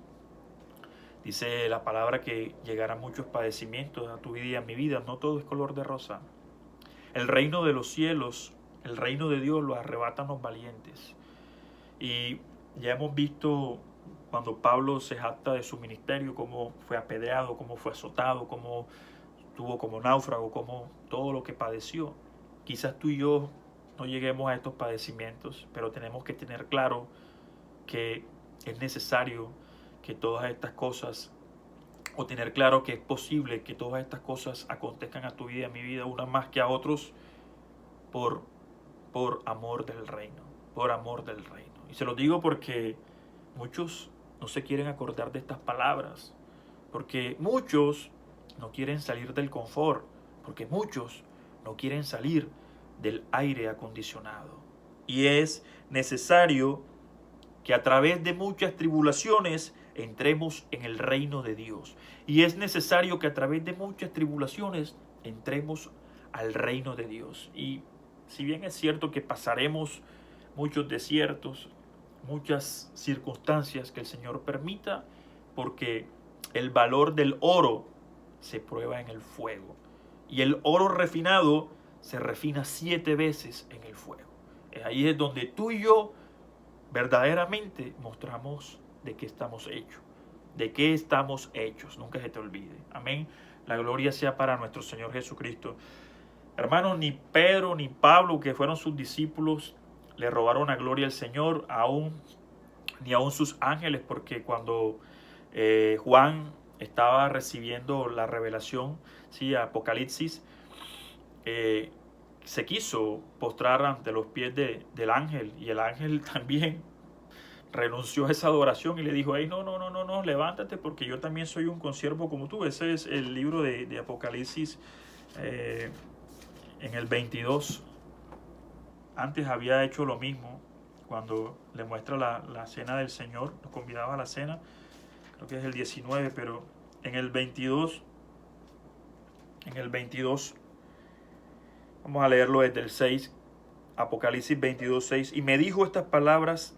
dice la palabra que llegarán muchos padecimientos a tu vida y a mi vida. No todo es color de rosa. El reino de los cielos, el reino de Dios lo arrebatan los valientes. Y ya hemos visto cuando Pablo se jacta de su ministerio, cómo fue apedreado, cómo fue azotado, cómo estuvo como náufrago, cómo todo lo que padeció. Quizás tú y yo no lleguemos a estos padecimientos, pero tenemos que tener claro que es necesario que todas estas cosas, o tener claro que es posible que todas estas cosas acontezcan a tu vida y a mi vida, unas más que a otros, por amor del reino, por amor del reino. Y se lo digo porque muchos no se quieren acordar de estas palabras, porque muchos no quieren salir del confort, porque muchos no quieren salir del aire acondicionado. Y es necesario que a través de muchas tribulaciones entremos en el reino de Dios. Y es necesario que a través de muchas tribulaciones entremos al reino de Dios. Y si bien es cierto que pasaremos muchos desiertos, muchas circunstancias que el Señor permita, porque el valor del oro se prueba en el fuego. Y el oro refinado se refina 7 veces en el fuego. Ahí es donde tú y yo verdaderamente mostramos de qué estamos hechos. De qué estamos hechos. Nunca se te olvide. Amén. La gloria sea para nuestro Señor Jesucristo. Hermanos, ni Pedro ni Pablo, que fueron sus discípulos, le robaron la gloria al Señor, ni aún sus ángeles, porque cuando Juan estaba recibiendo la revelación, ¿sí? Apocalipsis, se quiso postrar ante los pies del ángel, y el ángel también renunció a esa adoración y le dijo: hey, no, levántate, porque yo también soy un consiervo como tú. Ese es el libro de Apocalipsis, en el 22. Antes había hecho lo mismo cuando le muestra la cena del Señor, nos convidaba a la cena, creo que es el 19, pero en el 22, vamos a leerlo desde el 6, Apocalipsis 22, 6, y me dijo estas palabras,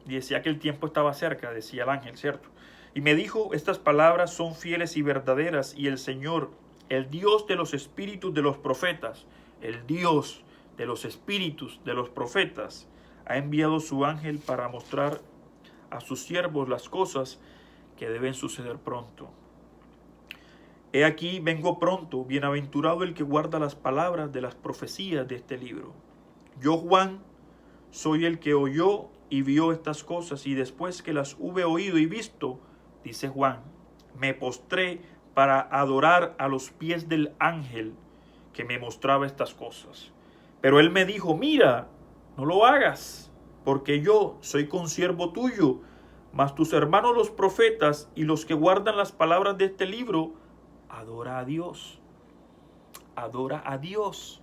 y decía que el tiempo estaba cerca, decía el ángel, ¿cierto? Y me dijo: estas palabras son fieles y verdaderas, y el Señor, el Dios de los espíritus de los profetas, el Dios de los espíritus de los profetas, ha enviado su ángel para mostrar a sus siervos las cosas que deben suceder pronto. He aquí, vengo pronto, bienaventurado el que guarda las palabras de las profecías de este libro. Yo, Juan, soy el que oyó y vio estas cosas, y después que las hube oído y visto, dice Juan, me postré para adorar a los pies del ángel que me mostraba estas cosas. Pero él me dijo: mira, no lo hagas, porque yo soy consiervo tuyo, mas tus hermanos los profetas y los que guardan las palabras de este libro, adora a Dios. Adora a Dios.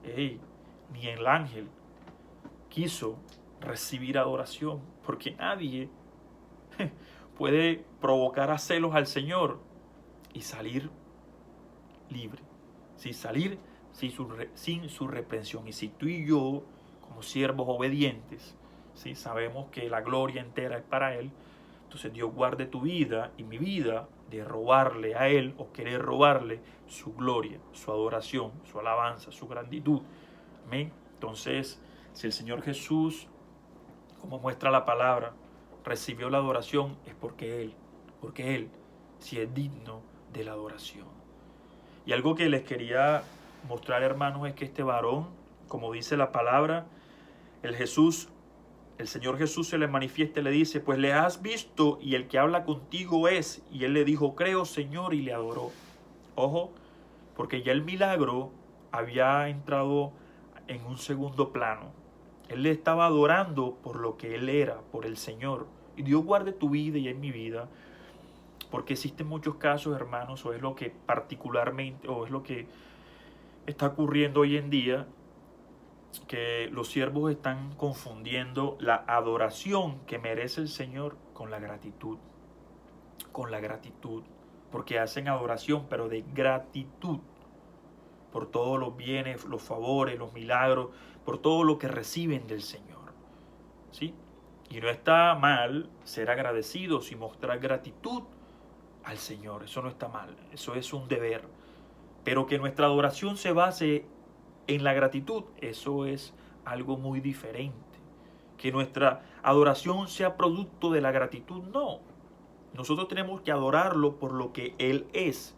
Ni el ángel quiso recibir adoración, porque nadie puede provocar a celos al Señor y salir libre, salir sin su reprensión. Y si tú y yo, como siervos obedientes, ¿sí? Sabemos que la gloria entera es para Él, entonces Dios guarde tu vida y mi vida de robarle a Él o querer robarle su gloria, su adoración, su alabanza, su gratitud. Amén. Entonces, si el Señor Jesús, como muestra la palabra, recibió la adoración, es porque Él sí es digno de la adoración. Y algo que les quería mostrar, hermanos, es que este varón, como dice la palabra, el Señor Jesús se le manifiesta y le dice: pues le has visto, y el que habla contigo es. Y él le dijo: creo, Señor, y le adoró. Ojo, porque ya el milagro había entrado en un segundo plano. Él le estaba adorando por lo que él era, por el Señor. Y Dios guarde tu vida y en mi vida, porque existen muchos casos, hermanos, o es lo que particularmente, o es lo que está ocurriendo hoy en día que los siervos están confundiendo la adoración que merece el Señor con la gratitud. Con la gratitud. Porque hacen adoración, pero de gratitud. Por todos los bienes, los favores, los milagros, por todo lo que reciben del Señor. ¿Sí? Y no está mal ser agradecidos y mostrar gratitud al Señor. Eso no está mal. Eso es un deber. Pero que nuestra adoración se base en la gratitud, eso es algo muy diferente. Que nuestra adoración sea producto de la gratitud, no. Nosotros tenemos que adorarlo por lo que Él es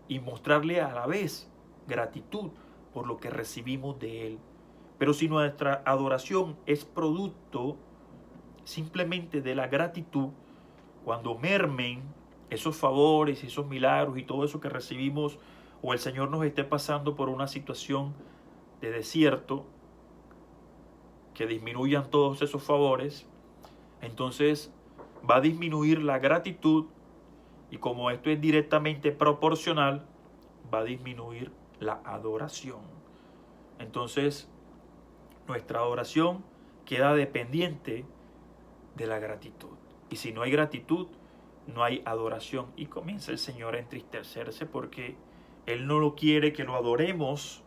y mostrarle a la vez gratitud por lo que recibimos de Él. Pero si nuestra adoración es producto simplemente de la gratitud, cuando mermen esos favores, esos milagros y todo eso que recibimos, o el Señor nos esté pasando por una situación de desierto, que disminuyan todos esos favores, entonces va a disminuir la gratitud y como esto es directamente proporcional, va a disminuir la adoración. Entonces, nuestra adoración queda dependiente de la gratitud. Y si no hay gratitud, no hay adoración. Y comienza el Señor a entristecerse porque Él no lo quiere que lo adoremos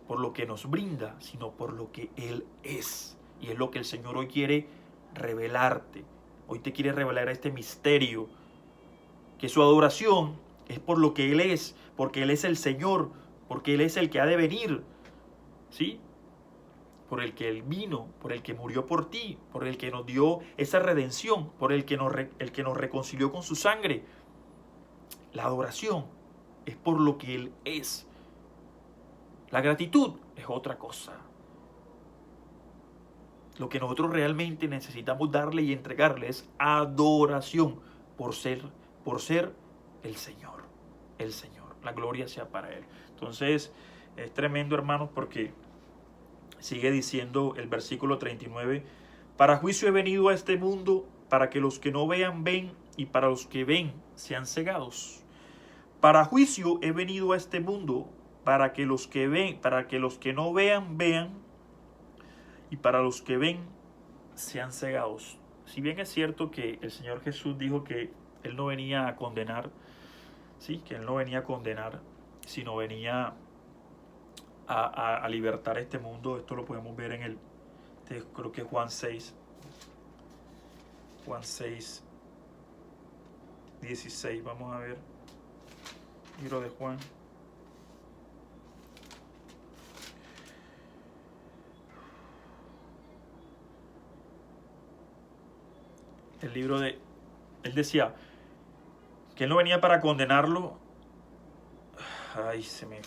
por lo que nos brinda, sino por lo que Él es. Y es lo que el Señor hoy quiere revelarte. Hoy te quiere revelar este misterio, que su adoración es por lo que Él es, porque Él es el Señor, porque Él es el que ha de venir, ¿sí? Por el que Él vino, por el que murió por ti, por el que nos dio esa redención, por el que nos reconcilió con su sangre. La adoración es por lo que Él es. La gratitud es otra cosa. Lo que nosotros realmente necesitamos darle y entregarle es adoración por ser el Señor. El Señor. La gloria sea para Él. Entonces, es tremendo, hermanos, porque sigue diciendo el versículo 39, para juicio he venido a este mundo, para que los que no vean ven, y para los que ven sean cegados. Para juicio he venido a este mundo, para que los que no vean, vean, y para los que ven, sean cegados. Si bien es cierto que el Señor Jesús dijo que Él no venía a condenar, sí, que Él no venía a condenar, sino venía a libertar este mundo. Esto lo podemos ver en creo que Juan 6, 16, vamos a ver, libro de Juan. El libro de... Él decía que Él no venía para condenarlo. Ay, se me...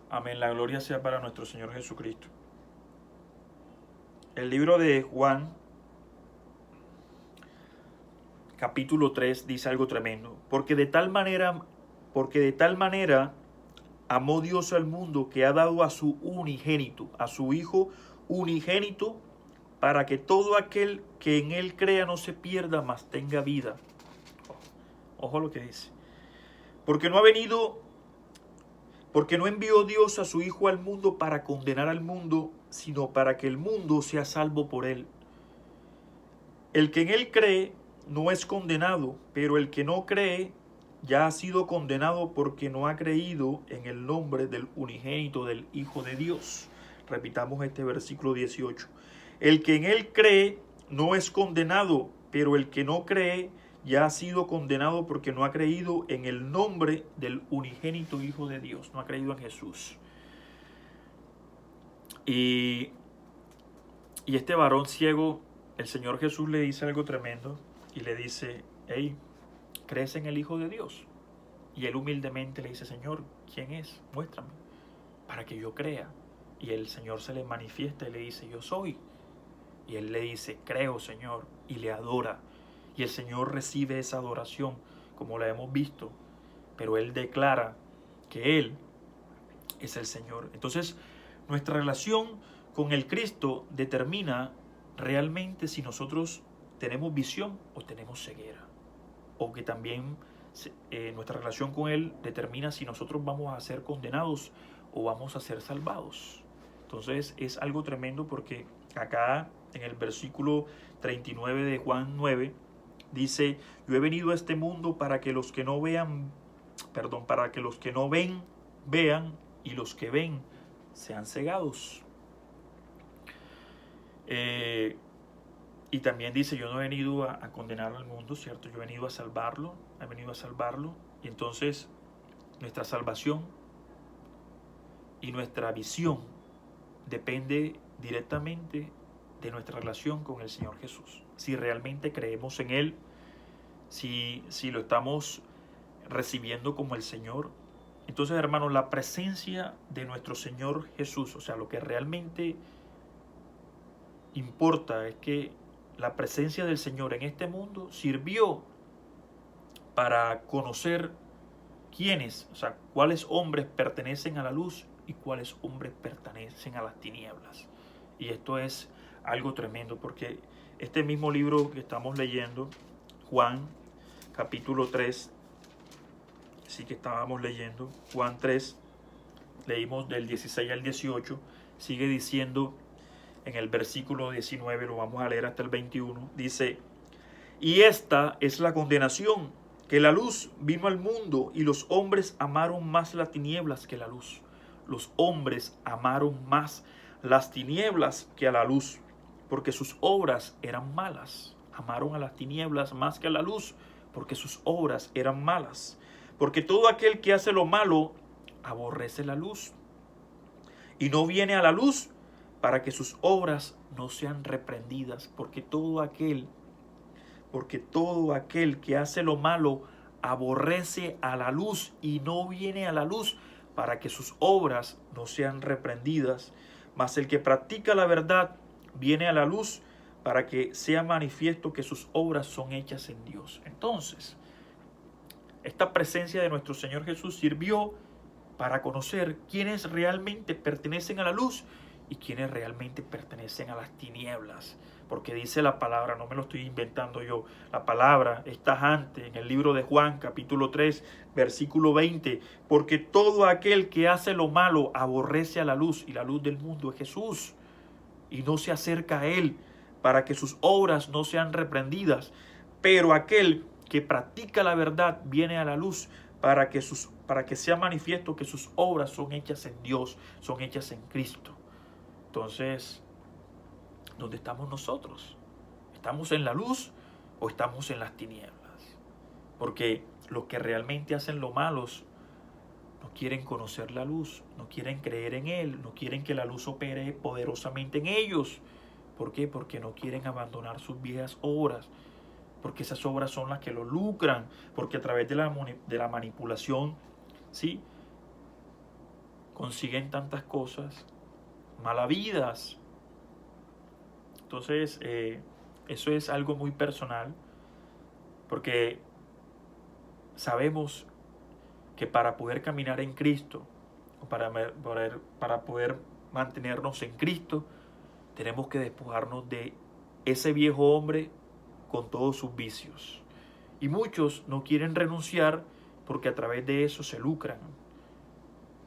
Amén, la gloria sea para nuestro Señor Jesucristo. El libro de Juan, capítulo 3, dice algo tremendo. Porque de tal manera amó Dios al mundo que ha dado a su unigénito, a su Hijo unigénito, para que todo aquel que en Él crea no se pierda, mas tenga vida. Ojo lo que dice. Porque no envió Dios a su Hijo al mundo para condenar al mundo, sino para que el mundo sea salvo por Él. El que en Él cree no es condenado, pero el que no cree ya ha sido condenado porque no ha creído en el nombre del unigénito del Hijo de Dios. Repitamos este versículo 18. El que en Él cree no es condenado, pero el que no cree ya ha sido condenado porque no ha creído en el nombre del unigénito Hijo de Dios. No ha creído en Jesús. Y este varón ciego, el Señor Jesús le dice algo tremendo y le dice, hey, ¿crees en el Hijo de Dios? Y él humildemente le dice, Señor, ¿quién es? Muéstrame, para que yo crea. Y el Señor se le manifiesta y le dice, yo soy. Y él le dice, creo, Señor, y le adora. Y el Señor recibe esa adoración, como la hemos visto. Pero él declara que él es el Señor. Entonces, nuestra relación con el Cristo determina realmente si nosotros tenemos visión o tenemos ceguera. O que también nuestra relación con Él determina si nosotros vamos a ser condenados o vamos a ser salvados. Entonces es algo tremendo porque acá en el versículo 39 de Juan 9 dice: yo he venido a este mundo para que los que no vean, para que los que no ven, vean, y los que ven sean cegados. Y también dice: yo no he venido a condenar al mundo, ¿cierto? Yo he venido a salvarlo, he venido a salvarlo. Y entonces nuestra salvación y nuestra visión depende directamente de nuestra relación con el Señor Jesús. Si realmente creemos en Él, si lo estamos recibiendo como el Señor. Entonces, hermanos, la presencia de nuestro Señor Jesús, o sea, lo que realmente importa es que la presencia del Señor en este mundo sirvió para conocer quiénes, o sea, cuáles hombres pertenecen a la luz y cuáles hombres pertenecen a las tinieblas. Y esto es algo tremendo porque este mismo libro que estamos leyendo, Juan capítulo 3, sí que estábamos leyendo, Juan 3, leímos del 16 al 18, sigue diciendo en el versículo 19, lo vamos a leer hasta el 21, dice: y esta es la condenación, que la luz vino al mundo y los hombres amaron más las tinieblas que la luz. Los hombres amaron más las tinieblas que a la luz, porque sus obras eran malas. Amaron a las tinieblas más que a la luz, porque sus obras eran malas. Porque todo aquel que hace lo malo aborrece la luz y no viene a la luz para que sus obras no sean reprendidas, porque todo aquel que hace lo malo aborrece a la luz y no viene a la luz para que sus obras no sean reprendidas. Mas el que practica la verdad viene a la luz para que sea manifiesto que sus obras son hechas en Dios. Entonces, esta presencia de nuestro Señor Jesús sirvió para conocer quiénes realmente pertenecen a la luz y quienes realmente pertenecen a las tinieblas. Porque dice la palabra, no me lo estoy inventando yo, la palabra está tajante en el libro de Juan, capítulo 3, versículo 20. Porque todo aquel que hace lo malo aborrece a la luz, y la luz del mundo es Jesús, y no se acerca a él, para que sus obras no sean reprendidas. Pero aquel que practica la verdad viene a la luz, para que sea manifiesto que sus obras son hechas en Dios, son hechas en Cristo. Entonces, ¿dónde estamos nosotros? ¿Estamos en la luz o estamos en las tinieblas? Porque los que realmente hacen lo malos no quieren conocer la luz, no quieren creer en Él, no quieren que la luz opere poderosamente en ellos. ¿Por qué? Porque no quieren abandonar sus viejas obras, porque esas obras son las que lo lucran, porque a través de la manipulación, ¿sí?, consiguen tantas cosas malavidas. Entonces, eso es algo muy personal, porque sabemos que para poder caminar en Cristo, o para poder mantenernos en Cristo, tenemos que despojarnos de ese viejo hombre con todos sus vicios. Y muchos no quieren renunciar porque a través de eso se lucran,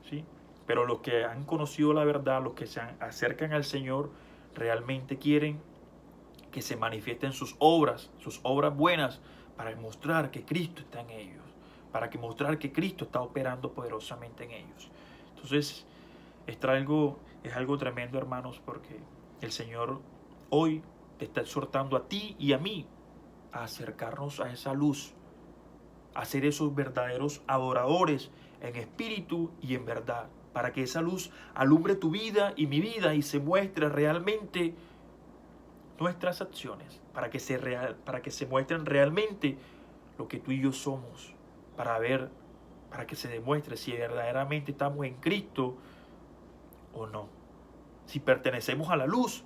¿sí? Pero los que han conocido la verdad, los que se acercan al Señor, realmente quieren que se manifiesten sus obras buenas, para demostrar que Cristo está en ellos, para mostrar que Cristo está operando poderosamente en ellos. Entonces, es algo tremendo, hermanos, porque el Señor hoy te está exhortando a ti y a mí a acercarnos a esa luz, a ser esos verdaderos adoradores en espíritu y en verdad, para que esa luz alumbre tu vida y mi vida y se muestre realmente nuestras acciones, para que se muestren realmente lo que tú y yo somos, para que se demuestre si verdaderamente estamos en Cristo o no, si pertenecemos a la luz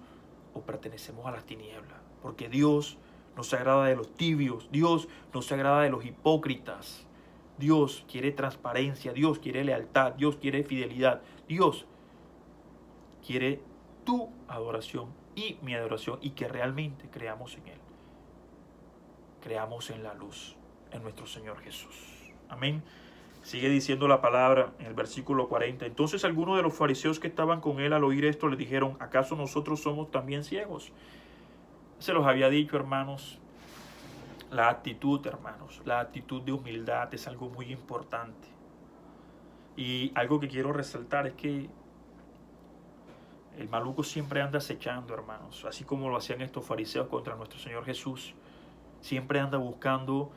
o pertenecemos a las tinieblas, porque Dios no se agrada de los tibios, Dios no se agrada de los hipócritas, Dios quiere transparencia, Dios quiere lealtad, Dios quiere fidelidad, Dios quiere tu adoración y mi adoración y que realmente creamos en Él. Creamos en la luz, en nuestro Señor Jesús. Amén. Sigue diciendo la palabra en el versículo 40. Entonces algunos de los fariseos que estaban con él al oír esto le dijeron, ¿acaso nosotros somos también ciegos? Se los había dicho, hermanos, la actitud, hermanos, la actitud de humildad es algo muy importante. Y algo que quiero resaltar es que el maluco siempre anda acechando, hermanos, así como lo hacían estos fariseos contra nuestro Señor Jesús. Siempre anda buscando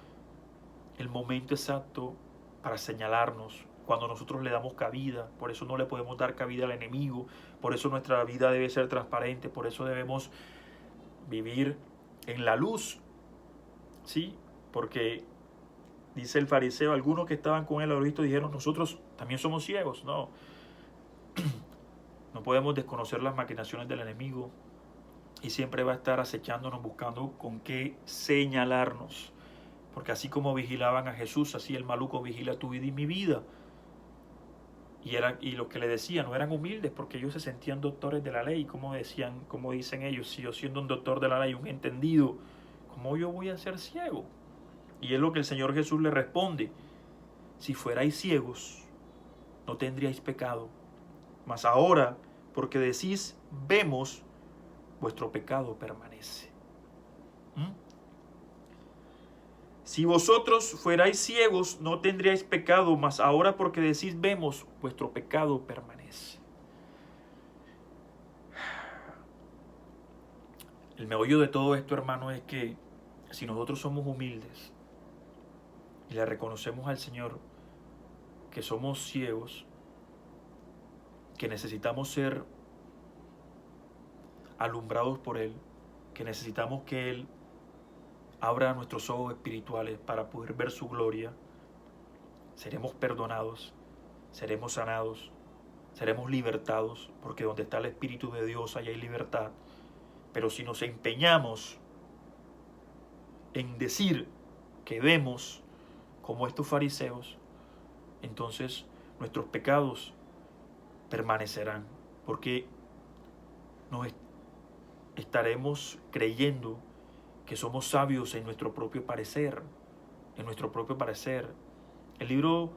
el momento exacto para señalarnos cuando nosotros le damos cabida. Por eso no le podemos dar cabida al enemigo. Por eso nuestra vida debe ser transparente. Por eso debemos vivir en la luz. ¿Sí? Porque dice el fariseo, algunos que estaban con él al oír dijeron, nosotros también somos ciegos. No. No podemos desconocer las maquinaciones del enemigo. Y siempre va a estar acechándonos, buscando con qué señalarnos. Porque así como vigilaban a Jesús, así el maluco vigila tu vida y mi vida. Y lo que le decían no eran humildes, porque ellos se sentían doctores de la ley. Como dicen ellos, si yo siendo un doctor de la ley, un entendido, ¿cómo yo voy a ser ciego? Y es lo que el Señor Jesús le responde. Si fuerais ciegos, no tendríais pecado. Mas ahora, porque decís, vemos, vuestro pecado permanece. Si vosotros fuerais ciegos, no tendríais pecado, mas ahora porque decís vemos, vuestro pecado permanece. El meollo de todo esto, hermano, es que si nosotros somos humildes y le reconocemos al Señor que somos ciegos, que necesitamos ser alumbrados por Él, que necesitamos que Él abra nuestros ojos espirituales para poder ver su gloria, seremos perdonados, seremos sanados, seremos libertados, porque donde está el Espíritu de Dios allá hay libertad. Pero si nos empeñamos en decir que vemos como estos fariseos, entonces nuestros pecados permanecerán, porque nos estaremos creyendo que somos sabios en nuestro propio parecer, El libro,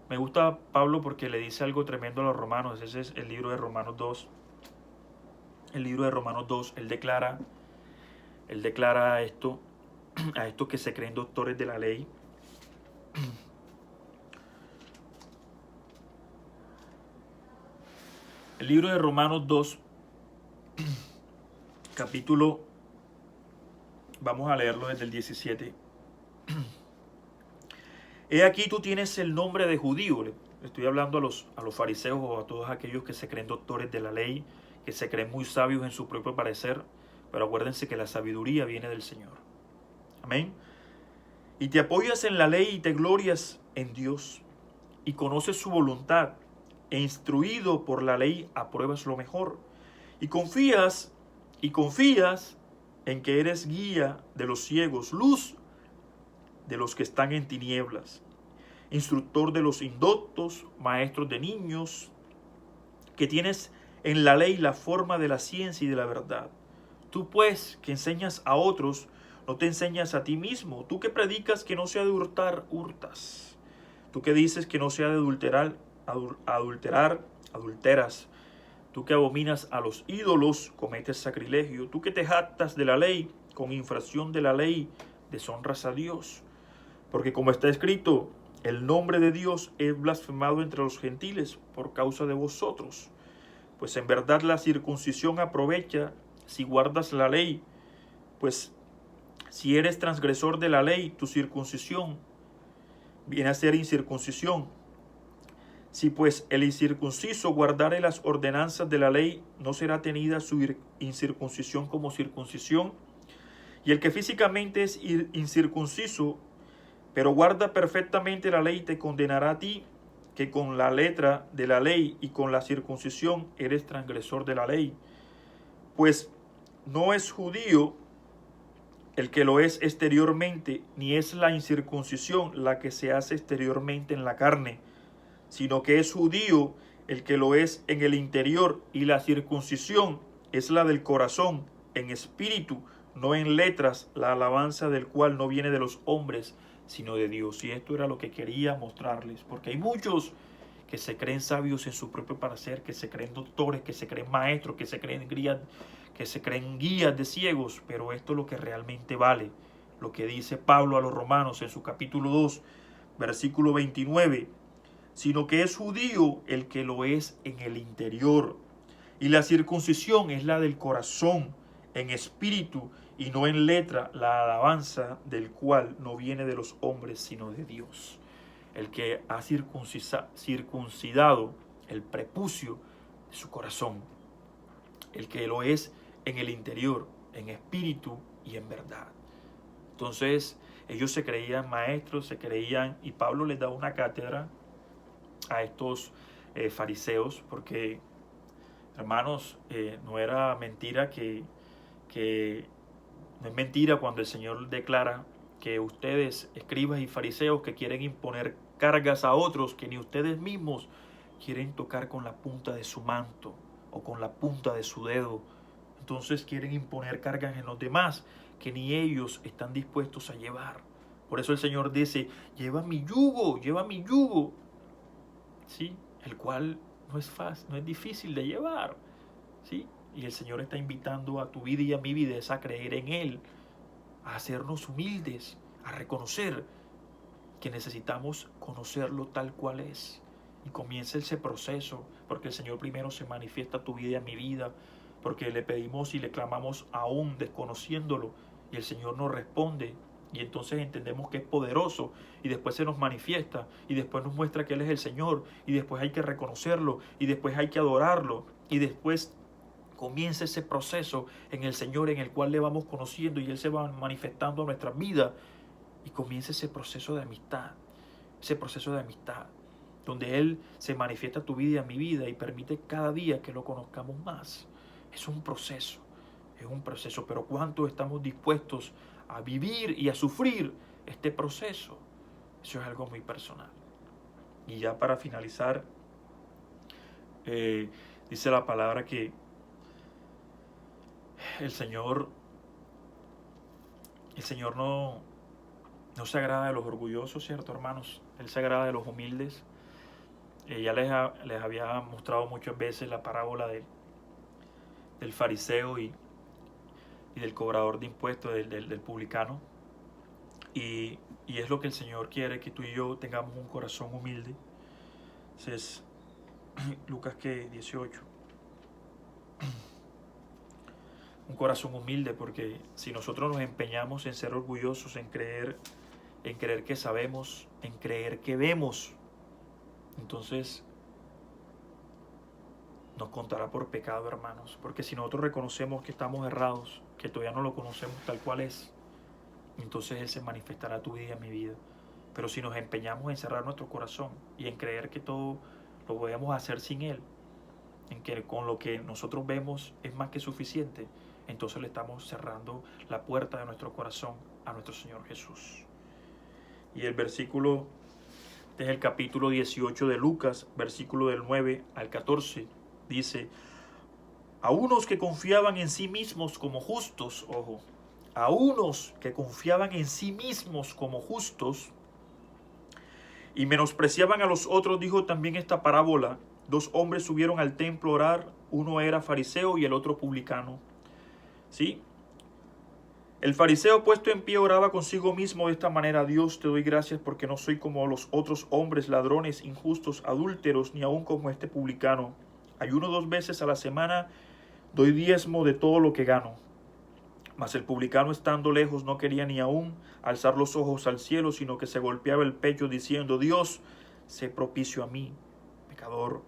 me gusta Pablo porque le dice algo tremendo a los romanos. Ese es el libro de Romanos 2. El libro de Romanos 2, él declara esto, a estos que se creen doctores de la ley. El libro de Romanos 2, capítulo, vamos a leerlo desde el 17. He aquí tú tienes el nombre de judío. Le estoy hablando a los fariseos o a todos aquellos que se creen doctores de la ley, que se creen muy sabios en su propio parecer, pero acuérdense que la sabiduría viene del Señor. Amén. Y te apoyas en la ley y te glorias en Dios, y conoces su voluntad, e instruido por la ley apruebas lo mejor, y confías en que eres guía de los ciegos, luz de los que están en tinieblas, instructor de los indoctos, maestros de niños, que tienes en la ley la forma de la ciencia y de la verdad. Tú pues, que enseñas a otros, no te enseñas a ti mismo. Tú que predicas que no se ha de hurtar, hurtas. Tú que dices que no se ha de adulterar, adulteras. Tú que abominas a los ídolos, cometes sacrilegio. Tú que te jactas de la ley, con infracción de la ley, deshonras a Dios. Porque como está escrito, el nombre de Dios es blasfemado entre los gentiles por causa de vosotros. Pues en verdad la circuncisión aprovecha si guardas la ley. Pues si eres transgresor de la ley, tu circuncisión viene a ser incircuncisión. Si pues el incircunciso guardare las ordenanzas de la ley, no será tenida su incircuncisión como circuncisión. Y el que físicamente es incircunciso, pero guarda perfectamente la ley, te condenará a ti, que con la letra de la ley y con la circuncisión eres transgresor de la ley. Pues no es judío el que lo es exteriormente, ni es la incircuncisión la que se hace exteriormente en la carne, sino que es judío el que lo es en el interior, y la circuncisión es la del corazón, en espíritu, no en letras, la alabanza del cual no viene de los hombres, sino de Dios. Y esto era lo que quería mostrarles, porque hay muchos que se creen sabios en su propio parecer, que se creen doctores, que se creen maestros, que se creen guías de ciegos, pero esto es lo que realmente vale, lo que dice Pablo a los romanos en su capítulo 2, versículo 29, sino que es judío el que lo es en el interior, y la circuncisión es la del corazón, en espíritu y no en letra, la alabanza del cual no viene de los hombres, sino de Dios. El que ha circuncidado el prepucio de su corazón, el que lo es en el interior, en espíritu y en verdad. Entonces, ellos se creían maestros, se creían, y Pablo les da una cátedra a estos fariseos, porque, hermanos, no era mentira que no es mentira cuando el Señor declara que ustedes, escribas y fariseos, que quieren imponer cargas a otros que ni ustedes mismos quieren tocar con la punta de su manto o con la punta de su dedo. Entonces quieren imponer cargas en los demás que ni ellos están dispuestos a llevar. Por eso el Señor dice, lleva mi yugo, ¿sí? El cual no es fácil, no es difícil de llevar, ¿sí? Y el Señor está invitando a tu vida y a mi vida a creer en Él, a hacernos humildes, a reconocer que necesitamos conocerlo tal cual es. Y comienza ese proceso, porque el Señor primero se manifiesta a tu vida y a mi vida, porque le pedimos y le clamamos aún desconociéndolo, y el Señor nos responde, y entonces entendemos que es poderoso, y después se nos manifiesta, y después nos muestra que Él es el Señor, y después hay que reconocerlo, y después hay que adorarlo, y después comienza ese proceso en el Señor en el cual le vamos conociendo y Él se va manifestando a nuestras vidas, y comienza ese proceso de amistad, donde Él se manifiesta a tu vida y a mi vida y permite cada día que lo conozcamos más. Es un proceso, pero ¿cuánto estamos dispuestos a vivir y a sufrir este proceso? Eso es algo muy personal. Y ya para finalizar, dice la palabra que el Señor no se agrada de los orgullosos, ¿cierto, hermanos? Él se agrada de los humildes. Ya les había mostrado muchas veces la parábola del fariseo y del cobrador de impuestos, del publicano. Y es lo que el Señor quiere, que tú y yo tengamos un corazón humilde. Entonces, Lucas 18. Un corazón humilde, porque si nosotros nos empeñamos en ser orgullosos, en creer que sabemos, en creer que vemos, entonces nos contará por pecado, hermanos. Porque si nosotros reconocemos que estamos errados, que todavía no lo conocemos tal cual es, entonces Él se manifestará a tu vida y a mi vida. Pero si nos empeñamos en cerrar nuestro corazón y en creer que todo lo podemos hacer sin Él, en que con lo que nosotros vemos es más que suficiente, entonces le estamos cerrando la puerta de nuestro corazón a nuestro Señor Jesús. Y el versículo es el capítulo 18 de Lucas, versículo del 9 al 14, dice: a unos que confiaban en sí mismos como justos, ojo, a unos que confiaban en sí mismos como justos y menospreciaban a los otros, dijo también esta parábola: dos hombres subieron al templo a orar, uno era fariseo y el otro publicano. ¿Sí? El fariseo puesto en pie oraba consigo mismo de esta manera: Dios, te doy gracias porque no soy como los otros hombres, ladrones, injustos, adúlteros, ni aun como este publicano. Ayuno 2 veces a la semana, doy diezmo de todo lo que gano. Mas el publicano, estando lejos, no quería ni aún alzar los ojos al cielo, sino que se golpeaba el pecho diciendo: Dios, sé propicio a mí, pecador.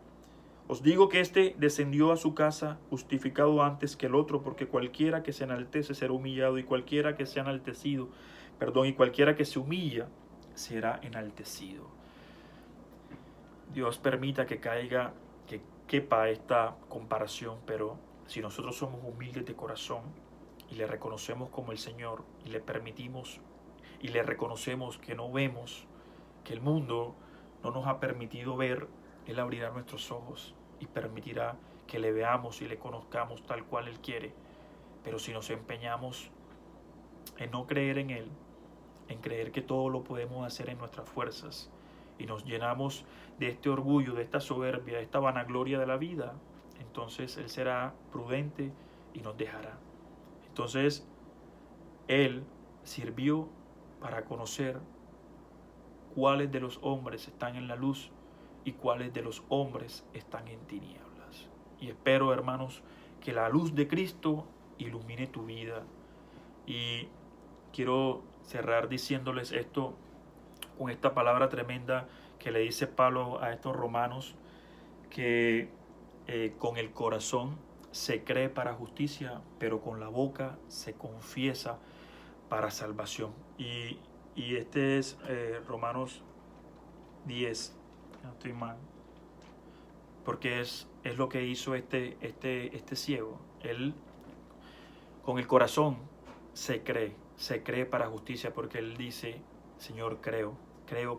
Os digo que éste descendió a su casa justificado antes que el otro, porque cualquiera que se enaltece será humillado, y cualquiera que sea enaltecido, y cualquiera que se humilla será enaltecido. Dios permita que quepa esta comparación, pero si nosotros somos humildes de corazón y le reconocemos como el Señor y le permitimos y le reconocemos que no vemos, que el mundo no nos ha permitido ver, Él abrirá nuestros ojos y permitirá que le veamos y le conozcamos tal cual Él quiere. Pero si nos empeñamos en no creer en Él, en creer que todo lo podemos hacer en nuestras fuerzas, y nos llenamos de este orgullo, de esta soberbia, de esta vanagloria de la vida, entonces Él será prudente y nos dejará. Entonces, Él sirvió para conocer cuáles de los hombres están en la luz y cuáles de los hombres están en tinieblas. Y espero, hermanos, que la luz de Cristo ilumine tu vida. Y quiero cerrar diciéndoles esto con esta palabra tremenda que le dice Pablo a estos romanos, que con el corazón se cree para justicia, pero con la boca se confiesa para salvación. Y este es Romanos 10, no estoy mal, porque es lo que hizo este ciego. Él con el corazón se cree para justicia, porque él dice, Señor, creo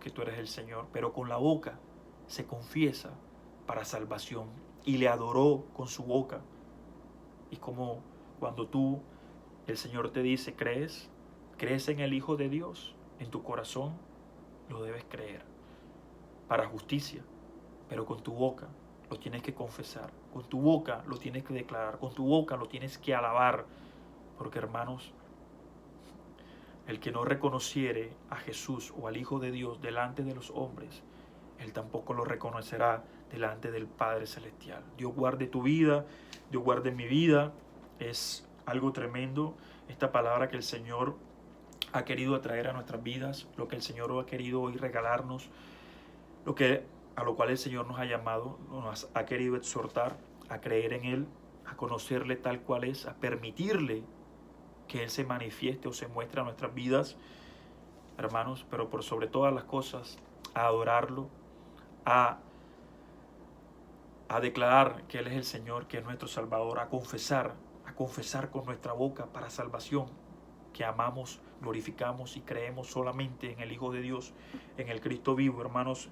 que tú eres el Señor, pero con la boca se confiesa para salvación, y le adoró con su boca. Y como cuando el Señor te dice, ¿crees en el Hijo de Dios? En tu corazón lo debes creer para justicia, pero con tu boca lo tienes que confesar, con tu boca lo tienes que declarar, con tu boca lo tienes que alabar, porque, hermanos, el que no reconociere a Jesús o al Hijo de Dios delante de los hombres, Él tampoco lo reconocerá delante del Padre Celestial. Dios guarde tu vida, Dios guarde mi vida. Es algo tremendo esta palabra que el Señor ha querido atraer a nuestras vidas, lo que el Señor ha querido hoy regalarnos, a lo cual el Señor nos ha llamado, nos ha querido exhortar a creer en Él, a conocerle tal cual es, a permitirle que Él se manifieste o se muestre a nuestras vidas, hermanos, pero por sobre todas las cosas, a adorarlo, a declarar que Él es el Señor, que es nuestro Salvador, a confesar con nuestra boca para salvación, que amamos, glorificamos y creemos solamente en el Hijo de Dios, en el Cristo vivo. Hermanos,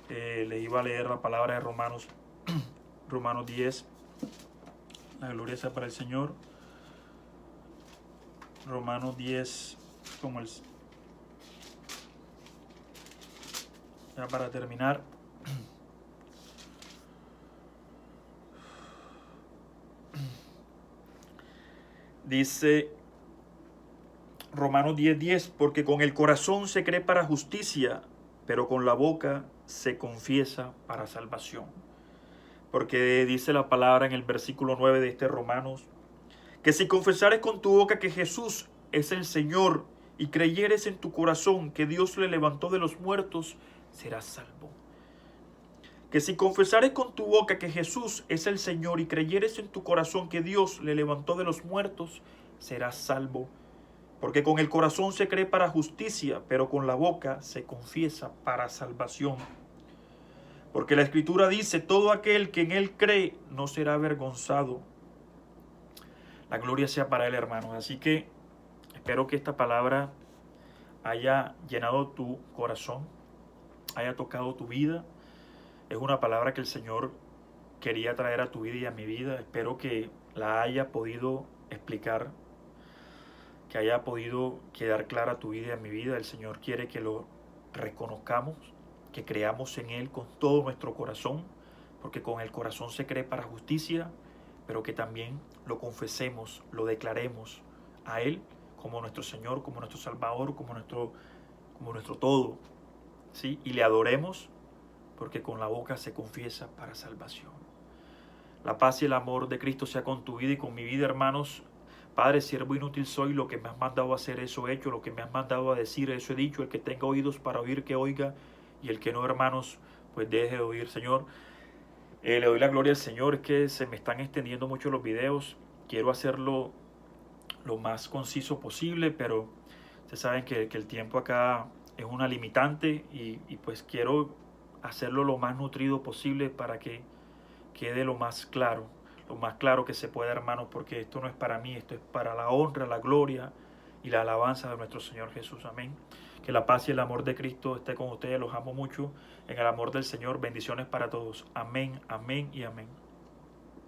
le iba a leer la palabra de Romanos 10, la gloria sea para el Señor. Romanos 10, ya para terminar. Dice Romanos 10:10, porque con el corazón se cree para justicia, pero con la boca se confiesa para salvación. Porque dice la palabra en el versículo 9 de este Romanos, que si confesares con tu boca que Jesús es el Señor y creyeres en tu corazón que Dios le levantó de los muertos, serás salvo. Que si confesares con tu boca que Jesús es el Señor y creyeres en tu corazón que Dios le levantó de los muertos, serás salvo. Porque con el corazón se cree para justicia, pero con la boca se confiesa para salvación. Porque la Escritura dice, todo aquel que en Él cree no será avergonzado. La gloria sea para Él, hermanos. Así que espero que esta palabra haya llenado tu corazón, haya tocado tu vida. Es una palabra que el Señor quería traer a tu vida y a mi vida. Espero que la haya podido explicar, que haya podido quedar clara a tu vida y a mi vida. El Señor quiere que lo reconozcamos, que creamos en Él con todo nuestro corazón, porque con el corazón se cree para justicia, pero que también lo confesemos, lo declaremos a Él como nuestro Señor, como nuestro Salvador, como nuestro todo, ¿sí? Y le adoremos, porque con la boca se confiesa para salvación. La paz y el amor de Cristo sea con tu vida y con mi vida, hermanos. Padre, siervo inútil soy, lo que me has mandado a hacer, eso he hecho, lo que me has mandado a decir, eso he dicho. El que tenga oídos para oír, que oiga, y el que no, hermanos, pues deje de oír, Señor. Le doy la gloria al Señor. Es que se me están extendiendo mucho los videos. Quiero hacerlo lo más conciso posible, pero ustedes saben que el tiempo acá es una limitante y pues quiero hacerlo lo más nutrido posible para que quede lo más claro, lo más claro que se pueda, hermanos, porque esto no es para mí, esto es para la honra, la gloria y la alabanza de nuestro Señor Jesús. Amén. Que la paz y el amor de Cristo esté con ustedes. Los amo mucho en el amor del Señor. Bendiciones para todos. Amén, amén y amén.